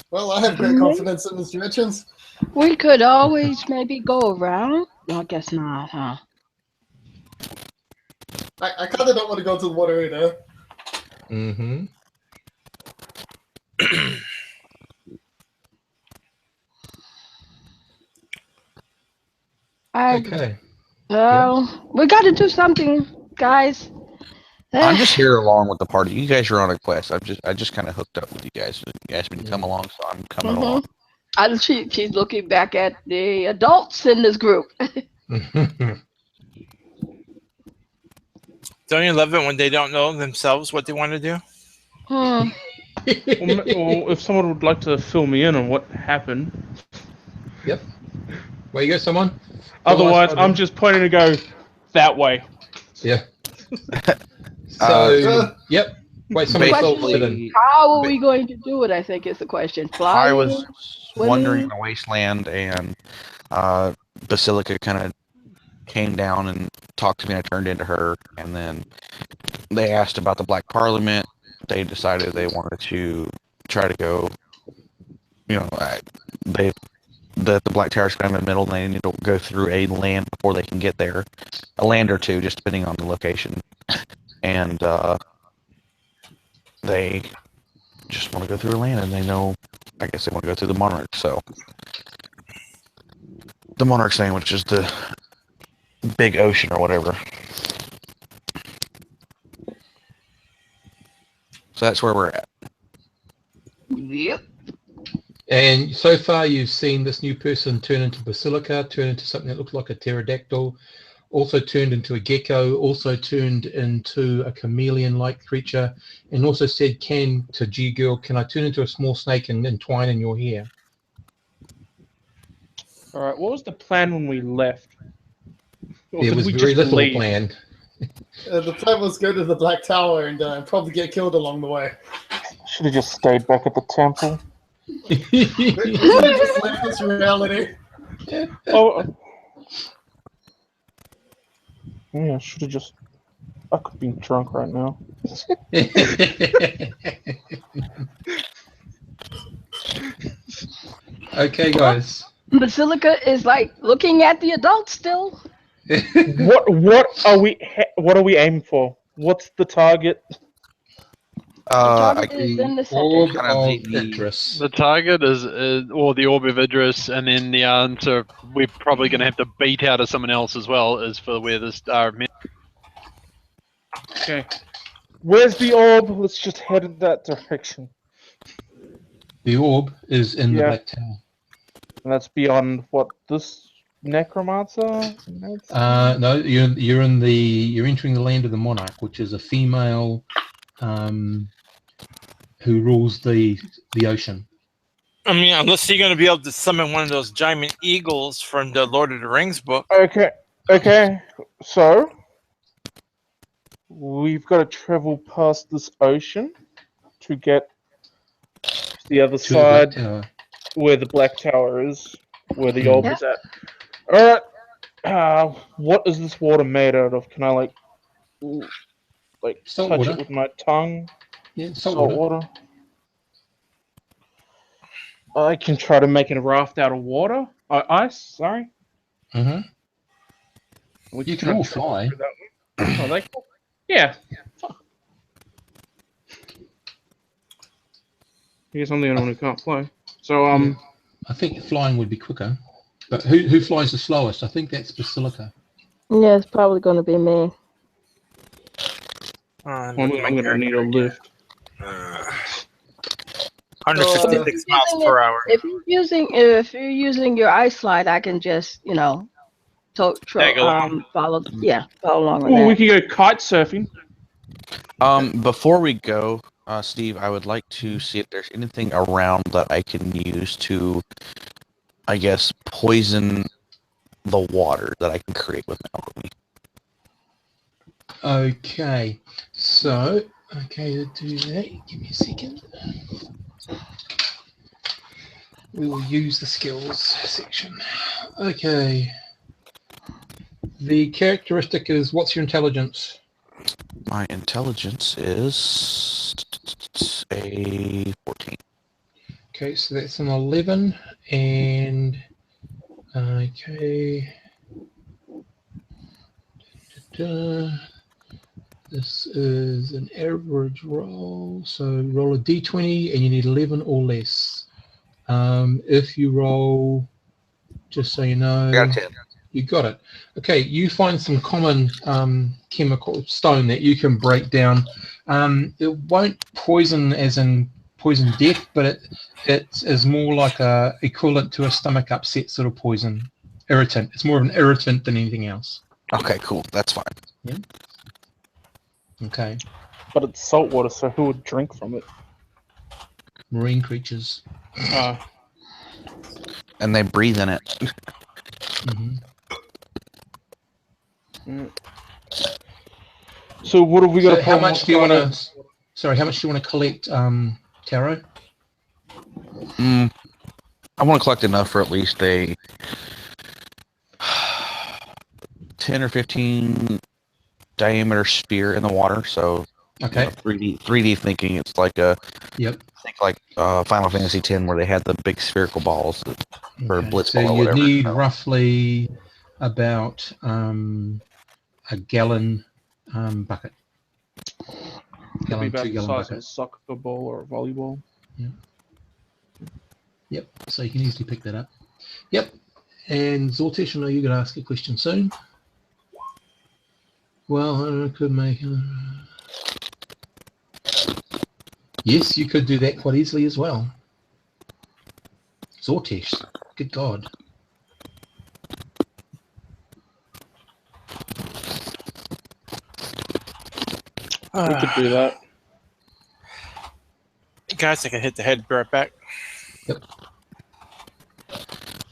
Well, I have great confidence in his directions. We could always maybe go around. No, I guess not, huh? I kind of don't want to go to the water either. Mm-hmm. Okay. Well, we got to do something, guys. I'm just here along with the party. You guys are on a quest. I just kind of hooked up with you guys. You asked me to come along, so I'm coming along. She's looking back at the adults in this group. Don't you love it when they don't know themselves what they want to do? Well, if someone would like to fill me in on what happened. Yep. Where you go, someone? Otherwise, I'm just pointing to go that way. Yeah. So, yep. Wait, somebody Basically, How are we going to do it, I think is the question. Flying, I was swimming? wandering in the wasteland, and Basilica kind of came down and talked to me, and I turned into her, and then they asked about the Black Parliament. They decided they wanted to try to go, the Black Tower's kind of in the middle, and they need to go through a land before they can get there. A land or two, just depending on the location. And they just want to go through a land, and they know, I guess they want to go through the Monarch, so. The Monarch saying, which is the big ocean or whatever. So that's where we're at. Yep. And so far, you've seen this new person turn into Basilica, turn into something that looks like a pterodactyl, also turned into a gecko, also turned into a chameleon-like creature, and also said, to G-Girl, can I turn into a small snake and entwine in your hair? All right, what was the plan when we left? Or There did was we very just little leave? planned. The plan was go to the Black Tower and probably get killed along the way. Should have just stayed back at the temple. We just left this reality. Oh. Yeah, I should have just. I could be drunk right now. Okay, guys. Basilica is like looking at the adults still. What are we aiming for? What's the target? The target is in the Orb center. Kind of of the- Idris. The target is, or the Orb of Idris, and then the answer we're probably going to have to beat out of someone else as well is for where the Star of Men. Okay. Where's the orb? Let's just head in that direction. The orb is in the Yeah. Black Tower. And that's beyond what this necromancer? No, you're entering the land of the monarch, which is a female who rules the ocean. I mean, unless you're going to be able to summon one of those giant eagles from the Lord of the Rings book. Okay. So we've got to travel past this ocean to get to the other To the Black side Tower. where the Black Tower is, where the orb is at. Alright. What is this water made out of? Can I Salt touch water. it with my tongue? Yeah, Salt water. I can try to make a raft out of water. Ice, sorry. Mm-hmm. We You can all fly. Oh, they can? Yeah. I guess I'm the only one who can't fly. So, Yeah. I think flying would be quicker. But who flies the slowest? I think that's Basilica. Yeah, it's probably going to be me. I'm going to need a lift. 156 miles per hour. If you're using your ice slide, I can just Tag along. follow along with Oh, we that. can go kite surfing. Before we go, Steve, I would like to see if there's anything around that I can use to, I guess, poison the water that I can create with alchemy. Okay, so to do that, give me a second. We will use the skills section. Okay. The characteristic is, what's your intelligence? My intelligence is a 14. Okay, so that's an 11, and okay. This is an average roll, so roll a d20 and you need 11 or less. If you roll, just so you know, I got a 10. You got it. Okay, you find some common chemical stone that you can break down. It won't poison as in poison death, but it is more like a equivalent to a stomach upset sort of poison. Irritant. It's more of an irritant than anything else. Okay, cool. That's fine. Yeah. Okay. But it's salt water, so who would drink from it? Marine creatures. And they breathe in it. Mm-hmm. So what have we got? How much do you want to? Sorry, how much do you want to collect, Taro? I want to collect enough for at least a 10 or 15 diameter spear in the water. So, Okay. 3D thinking. It's like think like Final Fantasy X, where they had the big spherical balls for Blitzball so or you whatever. need roughly about a gallon bucket. Could be about 2 the gallon size bucket. of a soccer ball or a volleyball. Yeah. Yep. So you can easily pick that up. Yep. And Zortish, I know you're going to ask a question soon. Well, I could make. Yes, you could do that quite easily as well. Zortish, good God. We could do that. Guys, I can hit the head, be right back. Yep.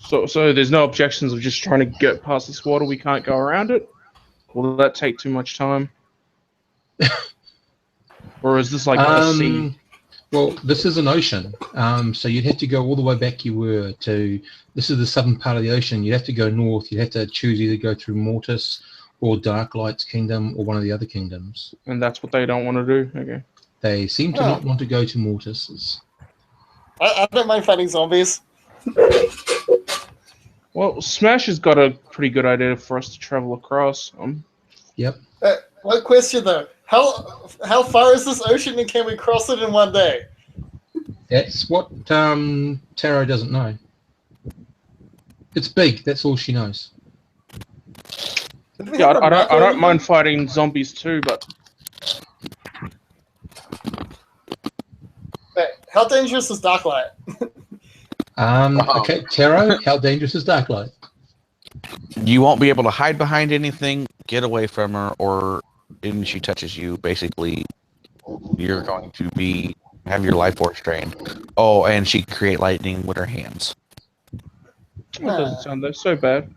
So there's no objections of just trying to get past this water. We can't go around it. Will that take too much time? Or is this like a sea? Well, this is an ocean, so you'd have to go all the way back you were to, this is the southern part of the ocean. You'd have to go north. You'd have to choose either go through Mortis or Darklight's kingdom or one of the other kingdoms. And that's what they don't want to do? Okay. They seem to not want to go to Mortis's. I don't mind fighting zombies. Well, Smash has got a pretty good idea for us to travel across. Yep. One question though. How far is this ocean and can we cross it in one day? That's what Taro doesn't know. It's big. That's all she knows. Yeah, I don't mind fighting zombies too, but How dangerous is dark light? Okay, Taro, how dangerous is dark light? You won't be able to hide behind anything, get away from her, or when she touches you, basically, you're going to have your life force drained. Oh, and she can create lightning with her hands. That doesn't sound so bad.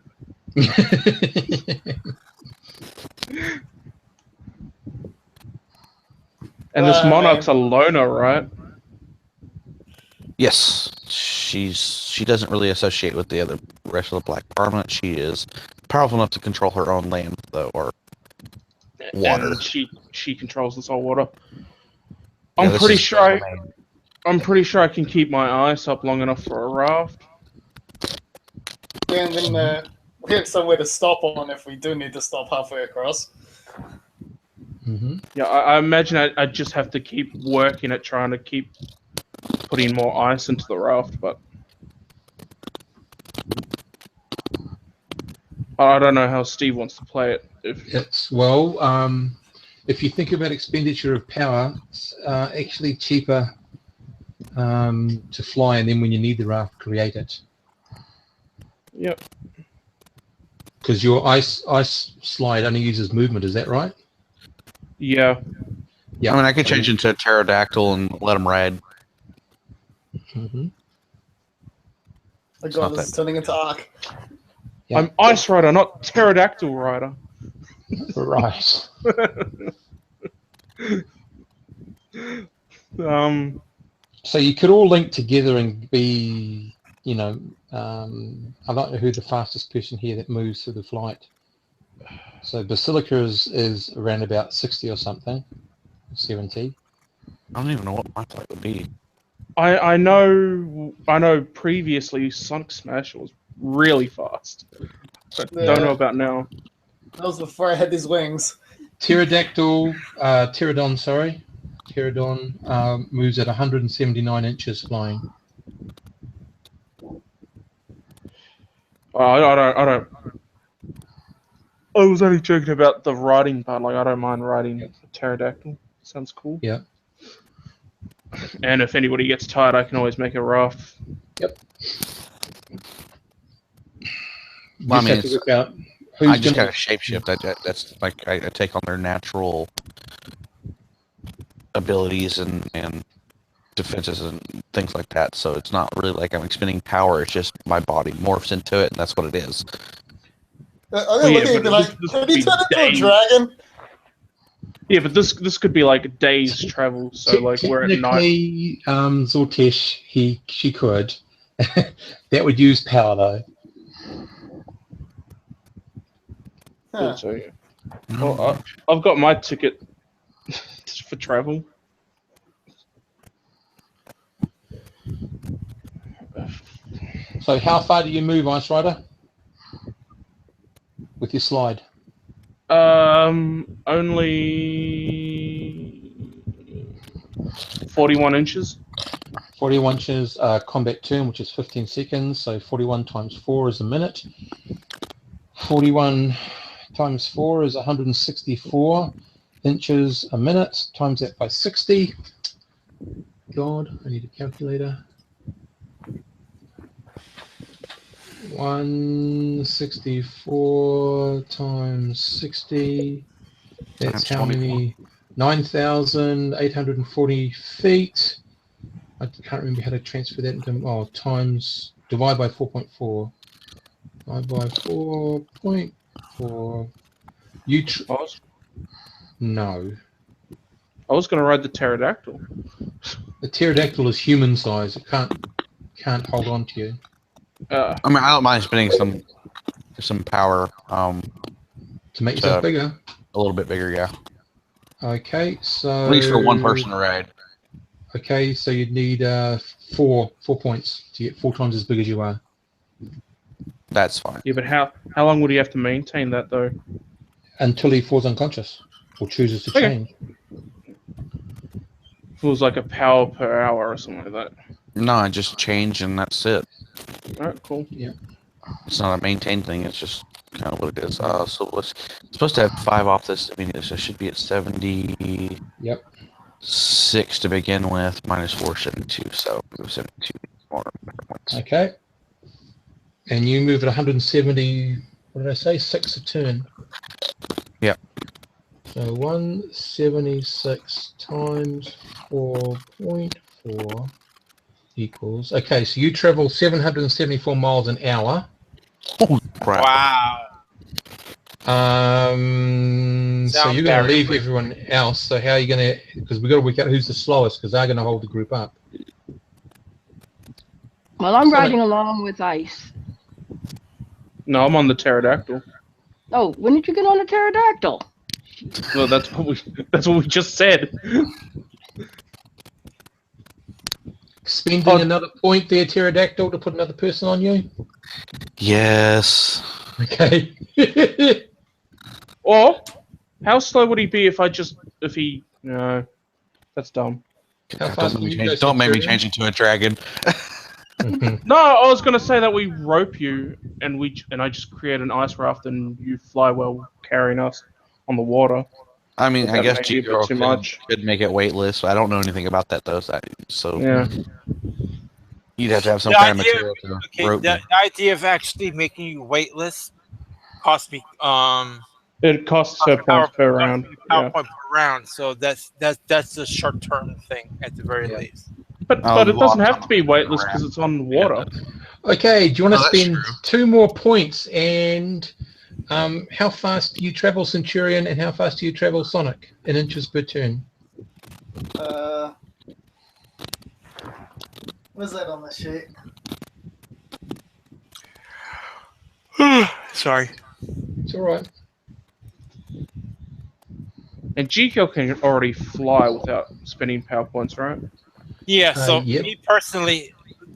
And this monarch's a loner, right? Yes, she doesn't really associate with the rest of the Black Parliament. She is powerful enough to control her own land, though, or water. And she controls this whole water. Yeah, I'm this pretty is sure their domain. I'm pretty sure I can keep my ice up long enough for a raft. And then we have somewhere to stop on if we do need to stop halfway across. Mm-hmm. Yeah, I imagine I just have to keep working at trying to keep putting more ice into the raft, but I don't know how Steve wants to play it. If you think about expenditure of power, it's actually cheaper to fly, and then when you need the raft, create it. Yep. Because your ice slide only uses movement, is that right? Yeah. Yeah. I mean, I could change into a pterodactyl and let him ride. Mm-hmm. Oh god, this is turning into Ark. Yeah. I'm Ice Rider, not Pterodactyl Rider. Right. So you could all link together and be, I don't know who the fastest person here that moves through the flight. So Basilica is around about 60 or something, 70. I don't even know what my flight would be. I know previously Sonic Smash was really fast. But don't know about now. That was before I had these wings. Pterodon moves at 179 inches flying. I don't. I was only joking about the riding part. Like, I don't mind riding a pterodactyl. Sounds cool. Yeah. And if anybody gets tired, I can always make a raft. Yep. Well, I mean, I just gonna... got a shapeshift. That's like I take on their natural abilities and defenses and things like that. So it's not really like I'm expending power. It's just my body morphs into it, and that's what it is. I'm gonna look at you and be like, have you turned into a dragon? Yeah, but this could be like a day's travel. So like we're at night. Technically, Zortesh, she could. That would use power though. Huh. So, yeah. Well, I've got my ticket for travel. So how far do you move, Ice Rider? With your slide? Only 41 inches. 41 inches combat turn, which is 15 seconds. So 41 times 4 is a minute. 41 times 4 is 164 inches a minute. Times that by 60. God, I need a calculator. 164 times 60. That's how many? 9,840 feet. I can't remember how to transfer that into times. Divide by 4.4. Divide by 4.4. No. I was going to ride the pterodactyl. The pterodactyl is human size. It can't hold on to you. I mean, I don't mind spending some power to make yourself bigger. A little bit bigger, yeah. Okay, so at least for one person to ride. Okay, so you'd need 4 points to get 4 times as big as you are. That's fine. Yeah, but how long would he have to maintain that though? Until he falls unconscious or chooses to change. If it was like a power per hour or something like that. No, I just change and that's it. Alright, cool. Yeah. It's not a maintained thing. It's just kind of what it is. So it's supposed to have 5 off this. I mean, it should be at 70. Yep. 6 to begin with, minus 4, 72. So 72 more points. Okay. And you move at 170. What did I say? 6 a turn. Yep. So 176 times 4.4 equals. Okay, so you travel 774 miles an hour. Holy crap. Wow. So Sounds you're going to bad. leave everyone else. So how are you going to? Because we've got to work out who's the slowest, because they're going to hold the group up. Well, I'm riding along with Ice. No, I'm on the pterodactyl. Oh, when did you get on a pterodactyl? Well, that's what we just said. Spending another point there, pterodactyl, to put another person on you. Yes. Okay. Or how slow would he be if he? No, that's dumb. How fast can you go? Don't make me Centurion? change into a dragon. No, I was gonna say that we rope you and I just create an ice raft and you fly well carrying us on the water. I mean, But I that guess may be a bit G-Girl too much. could make it weightless. I don't know anything about that though. So Yeah. you'd have to have some The kind of idea- material to Okay, rope the me. idea of actually making you weightless cost me It costs her power, points per round. power Yeah. point per round. So that's a short term thing at the very Yeah. least. But it doesn't have to be weightless around. because it's on water. Okay, do you want to Oh, that's spend true. 2 more points? And how fast do you travel, Centurion, and how fast do you travel, Sonic, in inches per turn? Where's that on the sheet? Sorry. It's all right. And G-Kill can already fly without spending power points, right? Yeah. So Yep. me personally,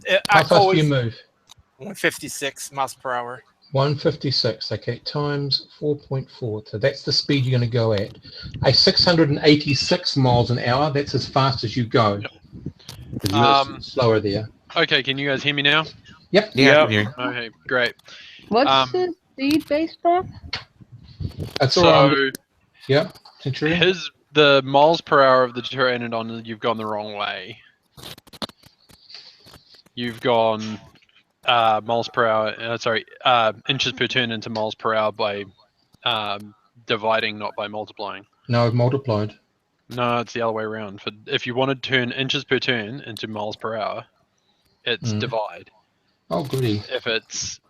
How I fast do always you move? 156 miles per hour. 156. Okay, times 4.4. So that's the speed you're going to go at. A 686 miles an hour. That's as fast as you go. Yep. 'Cause you're slower there. Okay, can you guys hear me now? Yep. Yeah, I Yep. can hear you. Okay, great. What's the speed based on? That's all right. So Yep. Centurion. the miles per hour of the pteranodon, you've gone the wrong way. You've gone miles per hour. Inches per turn into miles per hour by dividing, not by multiplying. No, I've multiplied. No, it's the other way around. If you want to turn inches per turn into miles per hour, it's divide. Oh, goody. If it's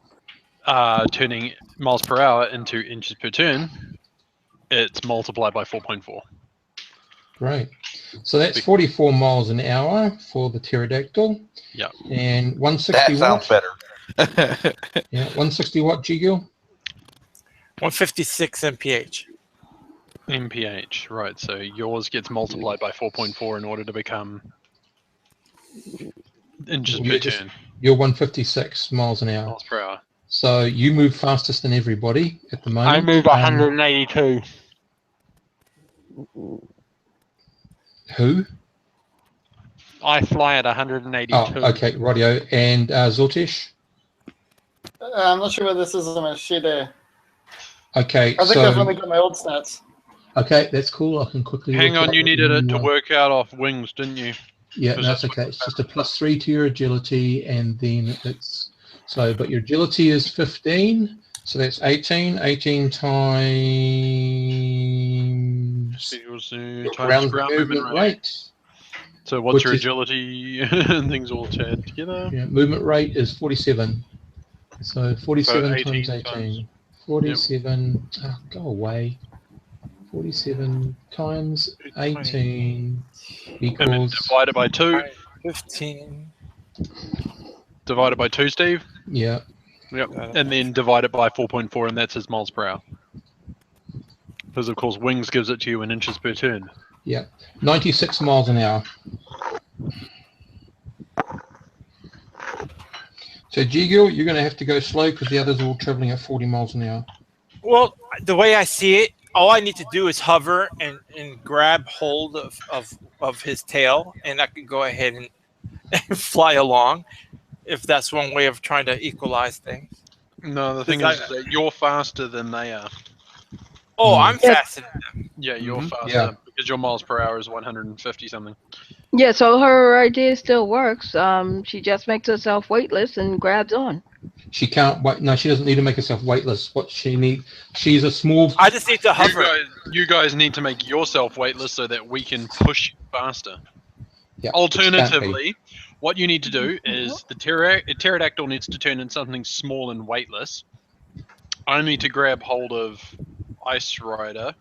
turning miles per hour into inches per turn, it's multiplied by 4.4. Great. So that's 44 miles an hour for the pterodactyl. Yeah. And 160 That sounds watt. better. Yeah, 160 watt G-Gill. 156 mph. mph, right? So yours gets multiplied by 4.4 in order to become inches per turn, You're 156 miles an hour. miles per hour. So you move fastest than everybody at the moment. I move 182. Who? I fly at 182. Oh, okay, radio. And Zoltish? I'm not sure where this is on my sheet there. Okay, I think so I've only got my old stats. okay, that's cool. I can quickly. Hang look on, up you what needed it to you, work out off wings, didn't you? Yeah, Because no, it's that's okay. It's just a +3 to your agility, and then it's so. But your agility is 15, so that's 18. 18 times Equals ground ground movement rate. So what's which your is- agility and things all chat together? Yeah, movement rate is 47. So 47 So 18 times 18. times- 47. Oh, go away. 47 times 18 And then equals. divided by 2. 15. Divided by 2, Steve. Yeah. Yep. And then divided by 4.4, and that's his miles per hour. Because of course wings gives it to you in inches per turn. Yeah. 96 miles an hour. So G-Gill, you're going to have to go slow because the others are all traveling at 40 miles an hour. Well, the way I see it, all I need to do is hover and grab hold of his tail, and I can go ahead and fly along. If that's one way of trying to equalize things. No, the thing is that you're faster than they are. Oh, I'm faster. Yeah, you're faster Yeah. because because your miles per hour is 150 something. Yeah, so her idea still works. She just makes herself weightless and grabs on. She can't wait. No, she doesn't need to make herself weightless. What she needs, she's a small. I just need to hover. You guys need to make yourself weightless so that we can push you faster. Yeah, Alternatively, what you need to do is the pterodactyl needs to turn into something small and weightless, only to grab hold of Ice Rider,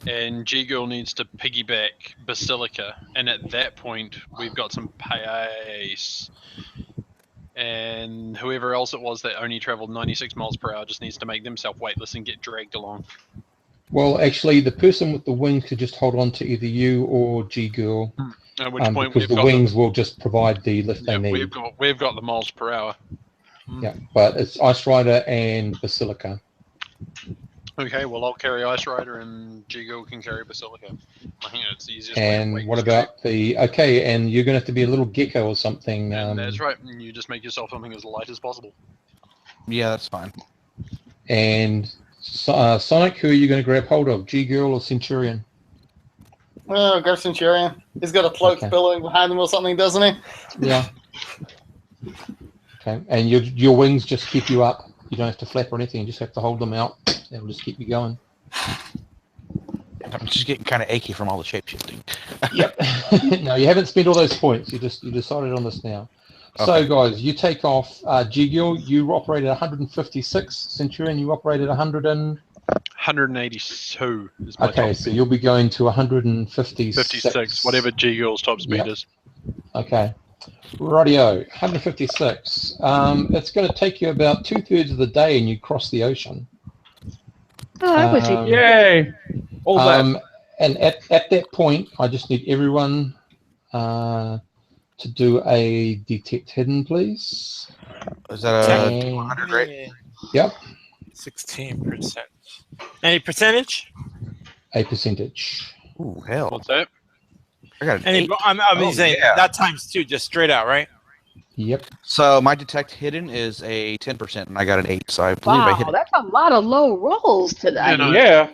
and G-Girl needs to piggyback Basilica, and at that point we've got some pace. And whoever else it was that only travelled 96 miles per hour just needs to make themselves weightless and get dragged along. Well, actually, the person with the wings could just hold on to either you or G-Girl. At which point because the wings will just provide the lift they need. We've got the miles per hour. Yeah, but it's Ice Rider and Basilica. Okay, well I'll carry Ice Rider and G-Girl can carry Basilica. I think it's the easiest And way to what about the... Okay, and you're going to have to be a little gecko or something. And that's right, and you just make yourself something as light as possible. Yeah, that's fine. And Sonic, who are you going to grab hold of? G-Girl or Centurion? Oh, grab Centurion. He's got a cloak billowing behind him or something, doesn't he? Yeah. Okay, and your wings just keep you up. You don't have to flap or anything. You just have to hold them out. They'll just keep you going. I'm just getting kind of achy from all the shape-shifting. Yep. No, you haven't spent all those points. You decided on this now. Okay. So, guys, you take off. G-Gill, you operated 156. Centurion, you operated 182 is my okay, top so speed. you'll be going to 156. 56, whatever G-Girl's top speed is. Okay. Radio, 156. It's going to take you about 2/3 of the day and you cross the ocean. Oh, that was easy. Yay! All that. And at that point, I just need everyone to do a detect hidden, please. Is that a 100, right? Yep. 16%. Any percentage? A percentage. Ooh, hell. What's that? I got an Any, 8. I'm saying that times 2, just straight out, right? Yep. So my detect hidden is a 10%, and I got an 8. So I believe I hit Wow, it. that's a lot of low rolls today. You know, Yeah.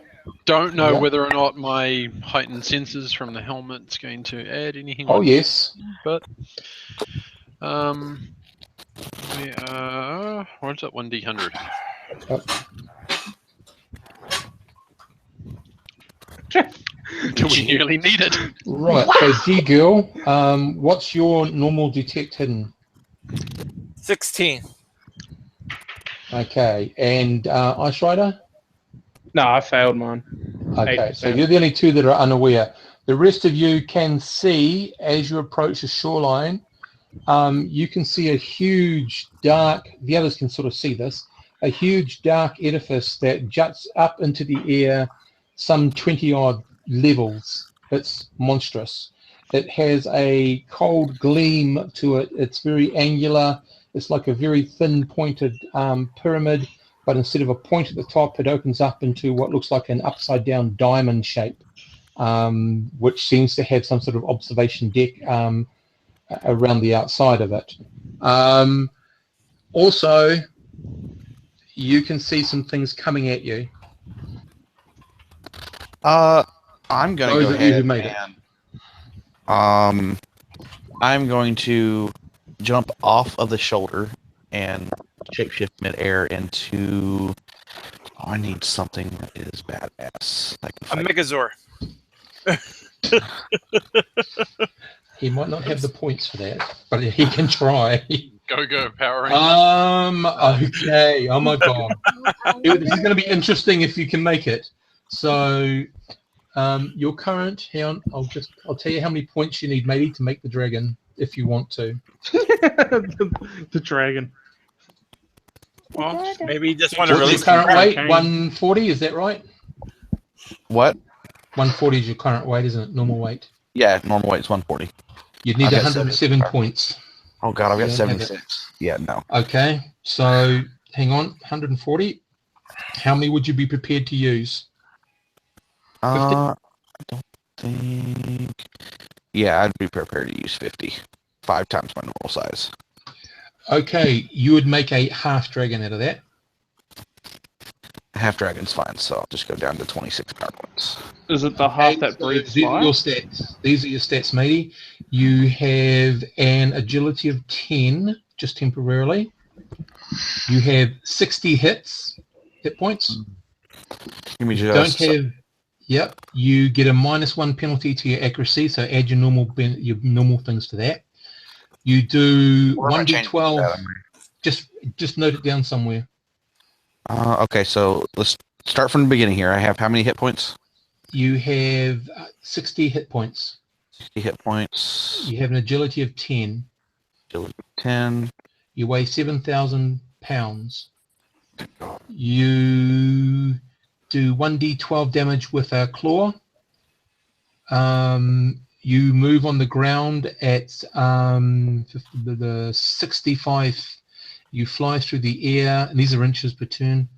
Don't know Yeah. whether or not my heightened sensors from the helmet's going to add anything. Oh, like yes. that, but we are. What's that? 1d100. Do we nearly need it? Right. So, G-Girl, what's your normal detect hidden? 16. Okay. And Ice Rider? No, I failed mine. Okay, 8%. so you're the only two that are unaware. The rest of you can see, as you approach the shoreline, you can see a huge dark, the others can sort of see this, a huge dark edifice that juts up into the air some 20-odd levels. It's monstrous. It has a cold gleam to it. It's very angular. It's like a very thin pointed pyramid, but instead of a point at the top, it opens up into what looks like an upside down diamond shape, which seems to have some sort of observation deck around the outside of it. Also, you can see some things coming at you. I'm going to Those go of you who ahead made it. and I'm going to jump off of the shoulder and shapeshift midair into... I need something that is badass. Like A Megazord. He might not have the points for that, but he can try. Go, Power Rangers. Okay. Oh my god. This is going to be interesting if you can make it. So, your current... Hang on, I'll tell you how many points you need maybe to make the dragon, if you want to. The dragon. Well, maybe you just want to What's release your current the weight? dragon. 140, is that right? What? 140 is your current weight, isn't it? Normal weight. Yeah, normal weight is 140. You'd need I've got 107 points. Oh god, I've got You don't have 76. Yeah, no. Okay, so hang on, 140. How many would you be prepared to use? I don't think... Yeah, I'd be prepared to use 50. 5 times my normal size. Okay, you would make a half dragon out of that. half dragon's fine, so I'll just go down to 26 power points. Is it the half that so breathes these are fire? your stats. These are your stats, matey. You have an agility of 10, just temporarily. You have 60 hit points. Give me You just don't have. Yep. You get a -1 penalty to your accuracy, so add your normal things to that. You do Where am I changing 1d12. that? Just note it down somewhere. Okay, so let's start from the beginning here. I have how many hit points? You have 60 hit points. 60 hit points. You have an agility of 10. Agility 10. You weigh 7,000 pounds. You do 1d12 damage with a claw. You move on the ground at the 65. You fly through the air, and these are inches per turn.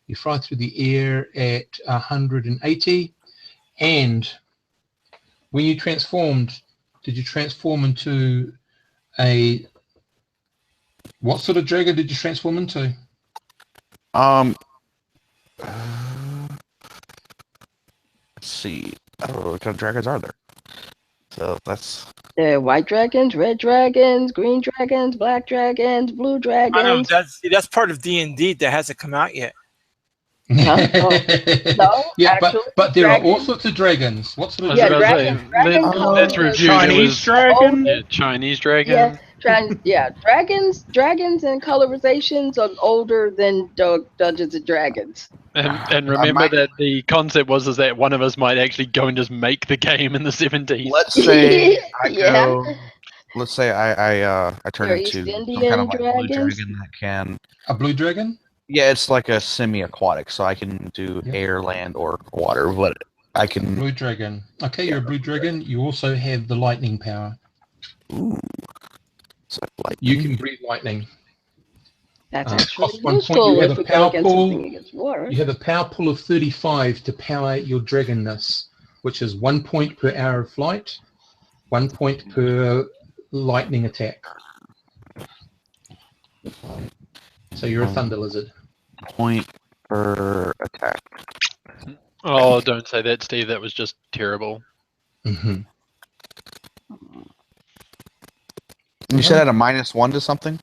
You fly through the air at 180. And when you transformed, did you transform into a... What sort of dragon did you transform into? Let's see. I don't know what kind of dragons are there. So that's... There are white dragons, red dragons, green dragons, black dragons, blue I know dragons. that's part of D&D that hasn't come out yet. Huh? No, Yeah, actually, but there are all dragons. sorts of dragons. What sort I of was Yeah, about to say, dragon let's colors. review. There Chinese was dragon? yeah, Chinese dragon. Dragons and colorizations are older than Dungeons and Dragons. And remember that the concept was is that one of us might actually go and just make the game in the 70s. Let's say I Yeah. go... Let's say I turn There are into East some Indian kind of like blue dragons. dragon that can... A blue dragon? Yeah, it's like a semi-aquatic, so I can do Yep. air, land, or water, but I can... Blue dragon. Okay, you're a blue dragon. You also have the lightning power. Ooh. So like You can breathe lightning. That's Cost actually 1 point. useful You have if a we go power against pool. something against water. You have a power pool of 35 to power your dragonness, which is 1 point per hour of flight, 1 point per lightning attack. So you're a thunder lizard. point per attack. Oh, don't say that, Steve. That was just terrible. Mm-hmm. You said at a -1 to something?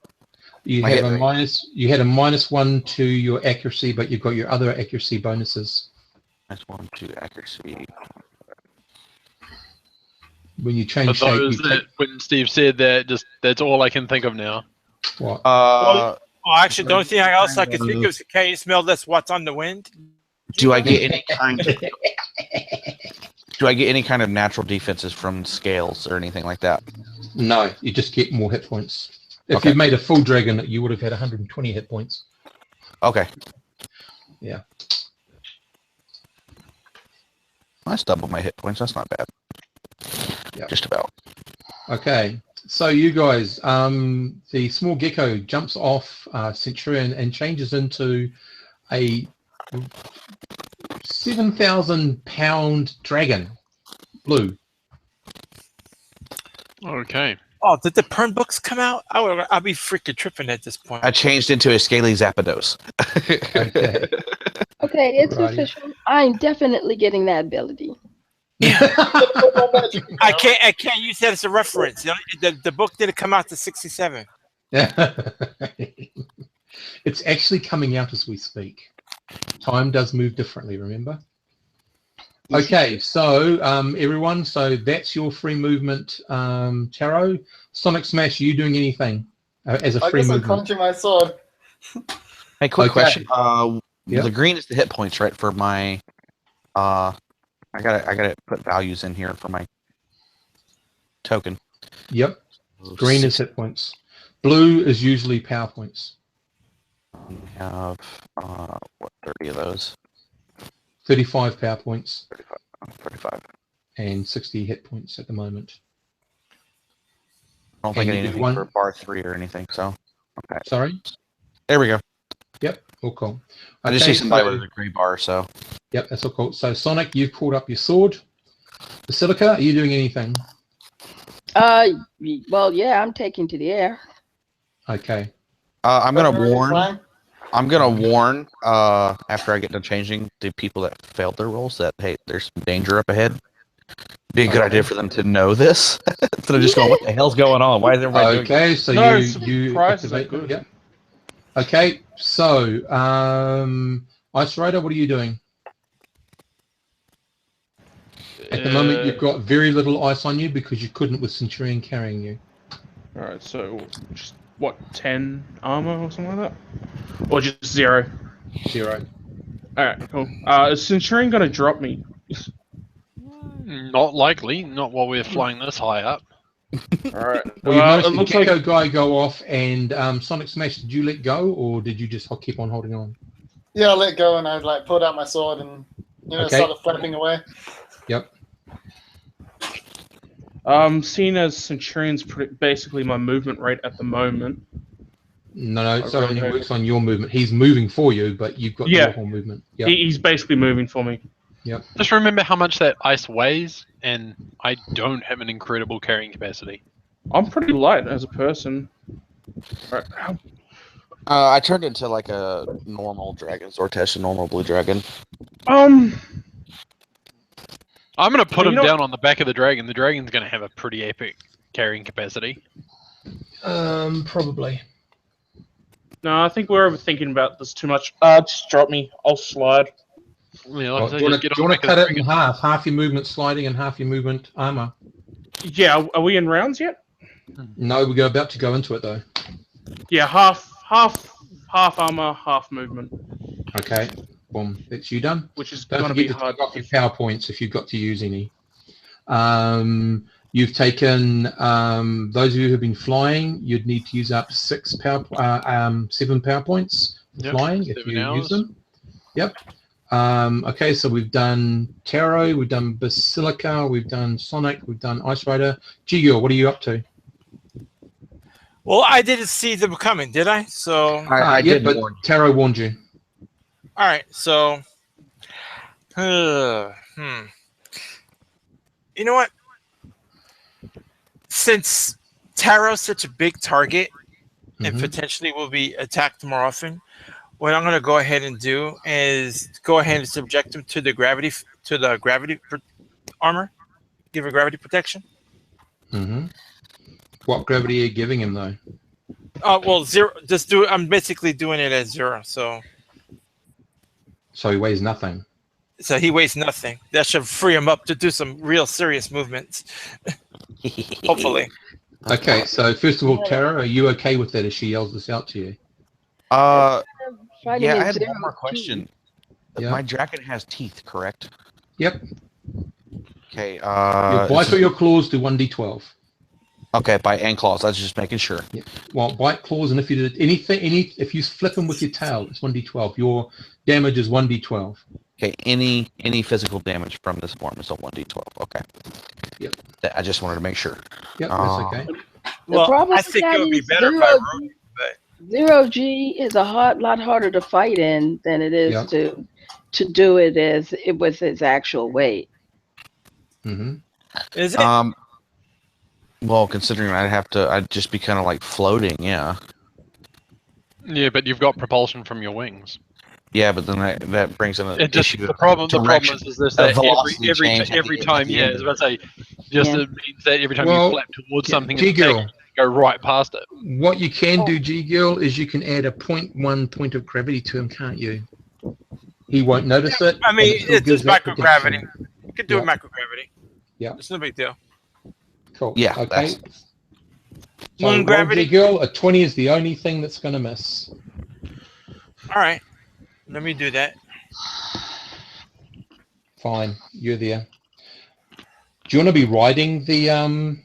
You My have hit a rate. minus. You had a -1 to your accuracy, but you've got your other accuracy bonuses. -1 to accuracy. When you For change shape, those you that, take when Steve said that, that's all I can think of now. what? Oh, actually, the only thing else I could think of is, can you smell this? What's on the wind? Do I get any kind of... Do I get any kind of natural defenses from scales or anything like that? No, you just get more hit points. If Okay. you made a full dragon, you would have had 120 hit points. Okay. Yeah. That's double my hit points. That's not bad. Yep. Just about. Okay, so you guys, the small gecko jumps off Centurion and changes into a 7,000 pound dragon, blue. Okay. Oh, did the Perm books come out? I'll be freaking tripping at this point. I changed into a scaly Zapdos. Okay. Okay, it's Alrighty. official. I'm definitely getting that ability. I can't use that as a reference. The book didn't come out to 67. It's actually coming out as we speak. Time does move differently, remember? Okay, so everyone, so that's your free movement, Taro. Sonic Smash, are you doing anything as a I free guess I'm movement? crunching my sword. Hey, quick Okay. question. Yep. The green is the hit points, right? For my, I gotta put values in here for my token. Yep, green is hit points. Blue is usually power points. We have 30 of those. 35 power points 35. and 60 hit points at the moment. I don't think And I you need do anything one- for bar 3 or anything. So, okay. Sorry? There we go. Yep, all cool. I just see somebody so- with a gray bar. So, Yep, that's all cool. So Sonic, you've pulled up your sword. Basilica, are you doing anything? Well, yeah, I'm taking to the air. Okay. I'm gonna Already warn. flying? I'm gonna warn after I get done changing the people that failed their rolls that hey, there's some danger up ahead. Be a good idea for them to know this. Instead of just going, what the hell's going on? Why is everybody doing this? Okay, so No, you surprises are activate them. good. Yeah. Okay, so Ice Rider, what are you doing? At the moment, you've got very little ice on you because you couldn't with Centurion carrying you. Alright, so just what, 10 armor or something like that? Or just 0? 0. Alright, cool. Is Centurion gonna drop me? Not likely. Not while we're flying this high up. Alright. Well, you've noticed it the looks Gecko like guy go off, and Sonic Smash, did you let go, or did you just keep on holding on? Yeah, I let go and I like pulled out my sword and Okay. started flapping away. Yep. seeing as Centurion's basically my movement rate at the moment. No, it really only hope- works on your movement. He's moving for you, but you've got Yeah. your whole movement. Yep. He's basically moving for me. Yep. Just remember how much that ice weighs, and I don't have an incredible carrying capacity. I'm pretty light as a person. Right. I turned into like a normal dragon, Zortesh, a normal blue dragon. I'm gonna put You him know- down on the back of the dragon. The dragon's gonna have a pretty epic carrying capacity. Probably. No, I think we're overthinking about this too much. Just drop me. I'll slide. Yeah, Well, like do I you say, want just get to on the back of the cut it in dragon. half? Half your movement sliding and half your movement armor. Yeah, are we in rounds yet? No, we're about to go into it though. Yeah, half armor, half movement, Okay. Boom. That's you done. which is Don't gonna be forget to hard. take off your PowerPoints if you've got to use any. You've taken those of you who've been flying. You'd need to use up 7 PowerPoints for Yep, flying if 7 you hours. use them. Yep. Okay, so we've done Taro, we've done Basilica, we've done Sonic, we've done Ice Rider. Gigil, what are you up to? Well, I didn't see them coming, did I? So, I yeah, did but warn you. Taro warned you. all right. So, you know what? Since Taro's such a big target and Mhm. potentially will be attacked more often, what I'm going to go ahead and do is go ahead and subject him to the gravity armor, give her gravity protection. Mhm. What gravity are you giving him though? Well, 0. Just do. I'm basically doing it at 0. So So he weighs nothing. he weighs nothing. That should free him up to do some real serious movements. Hopefully. Okay, so first of all, Tara, are you okay with that as she yells this out to you? Fighting Yeah, I in had zero one more G. question. Yeah. My dragon has teeth, correct? Yep. Okay. Your bite or your claws do 1d12. Okay, bite and claws. I was just making sure. Well, bite, claws, and if you did if you flip them with your tail, it's 1d12. Your damage is 1d12. Okay, any physical damage from this form is a 1d12. Okay. Yep. I just wanted to make sure. Yep, that's okay. Well, problem I with think that it would be is better if I wrote it, but 0G is a lot harder to fight in than it is Yeah. to do it with its actual weight. Mm-hmm. is it? Well, considering I'd just be kind of like floating, yeah. Yeah, but you've got propulsion from your wings. Yeah, but then that brings in an It just issue. the problem direction, is this a that velocity every change at every the- at time, the yeah, end I was of about to say, just Yeah. it means that every time Well, you flap towards something, it's G-Girl. actually go right past it. What you can do, G-Girl, is you can add a 0.1 point of gravity to him, can't you? He won't notice it. I mean, and it still it's gives just that microgravity. protection. You could do Yeah. it microgravity. Yeah. It's no big deal. Cool. Yeah, Okay. So Moon roll gravity. G-Girl, a 20 is the only thing that's going to miss. All right. Let me do that. Fine, you're there. Do you want to be riding the Dragon?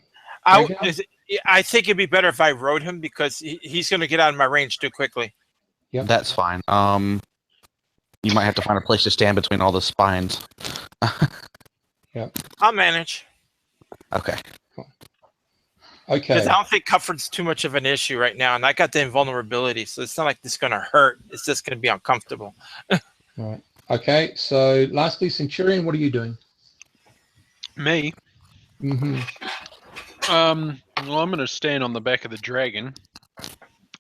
I think it'd be better if I rode him because he's going to get out of my range too quickly. Yep. That's fine. You might have to find a place to stand between all the spines. I'll manage. Okay. Okay. Because I don't think comfort's too much of an issue right now, and I got the invulnerability, so it's not like this is going to hurt. It's just going to be uncomfortable. Right. Okay. So lastly, Centurion, what are you doing? Me, Mm-hmm. well, I'm going to stand on the back of the dragon,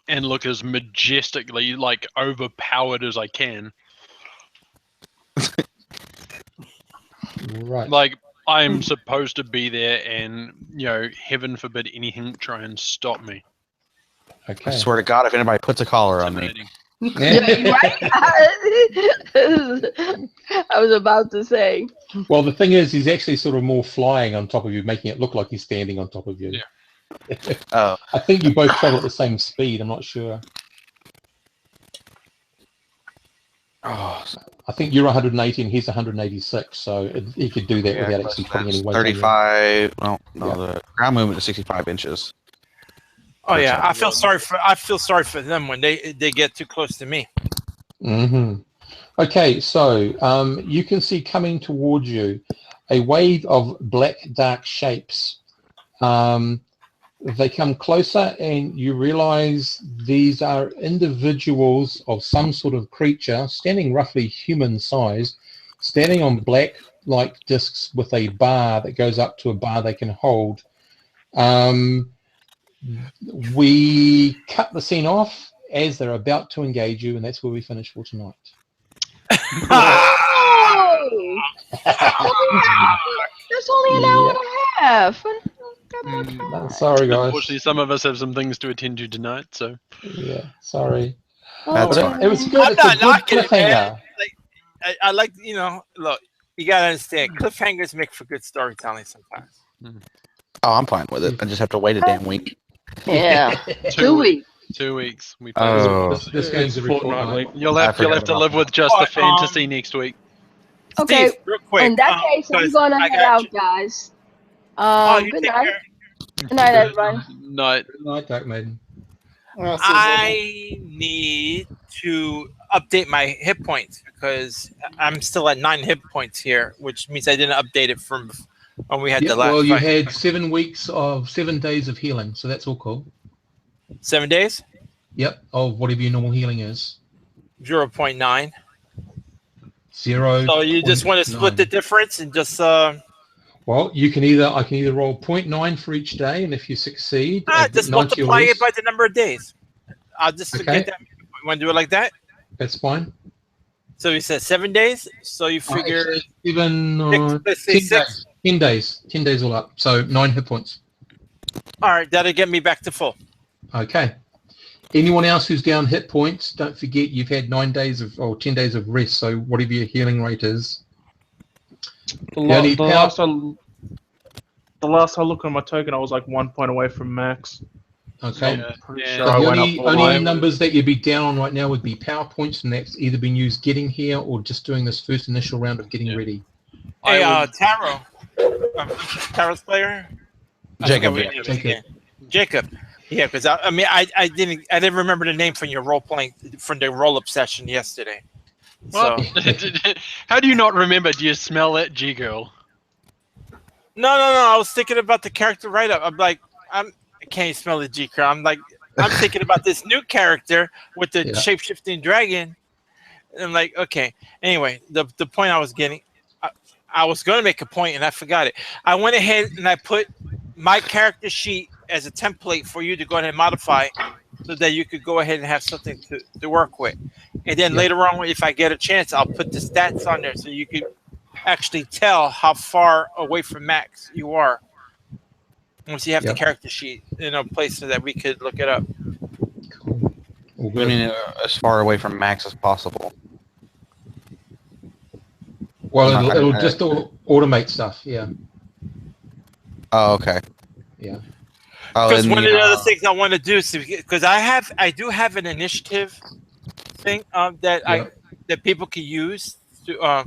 and look as majestically like overpowered as I can. Right. Like I'm supposed to be there, and heaven forbid anything try and stop me. Okay. I swear to God, if anybody puts a collar on me, Yeah, you right? I was about to say. Well, the thing is, he's actually sort of more flying on top of you, making it look like he's standing on top of you. Yeah. oh, I think you both travel at the same speed. I'm not sure. oh, I think you're 180 and he's 186, so he could do that yeah, without close actually to putting that. any weight on you. 35. Well, no, Yeah. the ground movement is 65 inches. Oh per yeah, second. I feel sorry for them when they get too close to me. Mm-hmm. Okay, so you can see coming towards you a wave of black, dark shapes. They come closer and you realize these are individuals of some sort of creature standing roughly human sized, standing on black like discs with a bar that goes up to a bar they can hold. We cut the scene off as they're about to engage you, and that's where we finish for tonight. Oh! That's only an hour and a half. No, sorry, guys. Unfortunately, some of us have some things to attend to tonight, so. Yeah, sorry. That's But fine. it was good. I'm It's a not good knocking it, man. cliffhanger. Like, I like, look, you gotta understand, cliffhangers make for good storytelling sometimes. Oh, I'm fine with it. I just have to wait a damn week. Yeah. 2 2 weeks. 2 weeks. We play Oh. This game's every fortnightly. fortnight. You'll I have forgot to about live that. with just the Alright, fantasy next week. Okay. Steve, real quick. In that case, I'm 'cause gonna I head got out, you. guys. You Good take night. care. Good night, everybody. Night. Good night, Dark Maiden. I need to update my hit points because I'm still at 9 hit points here, which means I didn't update it from when we had Yeah, the last well, you fight. had 7 days of healing, so that's all cool. 7 days? Yep, of whatever your normal healing is. 0.9. 0. So you just want to split the difference and just Well, I can either roll 0.9 for each day, and if you succeed, just 90 or multiply it less, by the number of days. I'll just Okay. get that. You want to do it like that? that's fine. So you said 7 days. So you figure Actually, even let's say 10 6. days. 10 days. 10 days all up. So 9 hit points. All right, that'll get me back to full. Okay. Anyone else who's down hit points, don't forget you've had 10 days of rest. So whatever your healing rate is. The only last I looked on my token, I was like 1 point away from max. Okay. Yeah. Pretty Yeah. sure So I the went only up all the way. numbers that you'd be down on right now would be power points, and that's either been used getting here or just doing this first initial round of getting Yeah. ready. Hey, I would- Taro, Taro's player. I Jacob, forgot what yeah. your name is Jacob. again. Jacob. Yeah, because I didn't remember the name from your role playing from the roll up session yesterday. What? So How do you not remember? Do you smell that, G girl? no. I was thinking about the character write up. I'm like, can't you smell the G crowd? I'm thinking about this new character with the Yeah. shape-shifting dragon. And I'm like, okay. Anyway, the point I was getting, I was going to make a point and I forgot it. I went ahead and I put my character sheet as a template for you to go ahead and modify so that you could go ahead and have something to work with. And then Yeah. later on, if I get a chance, I'll put the stats on there so you could actually tell how far away from max you are. Once you have Yep. the character sheet in a place so that we could look it up. Cool. All I good. mean, as far away from max as possible. Well, it'll just automate stuff. Yeah. Oh, okay. Yeah. Oh, Because and one of the other things I want to do is because I do have an initiative thing that people can use to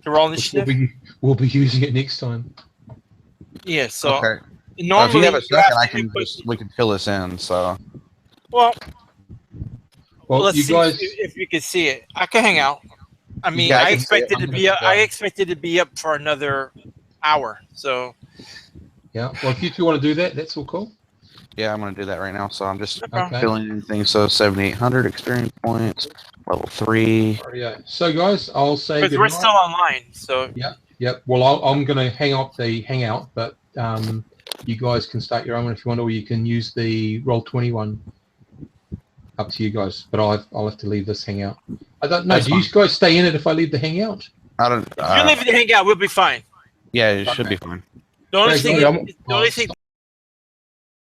roll initiative. We'll be using it next time. Yeah. So okay. normally if you have a second, I to can input- we can fill this in. So Well, Well, let's you see guys. if you can see it. I can hang out. I mean, Yeah, I I can see it. expected to I'm be gonna up. go. I expected to be up for another hour. So Yeah. Well, if you two want to do that, that's all cool. yeah, I'm gonna do that right now. So I'm just no problem. Okay. filling in things. So 7,800 experience points, level 3. Yeah. So, guys, I'll say Because good we're night. still online. So Yep. Well, I'm going to hang up the hangout, but you guys can start your own if you want, or you can use the Roll21. up to you guys. But I'll have to leave this hangout. I don't know. That's Do you guys stay in it if I leave the hangout? I don't. If you leave it to hang out, we'll be fine. Yeah, it should be fine. The only Greg, thing, yeah, I'm- the only thing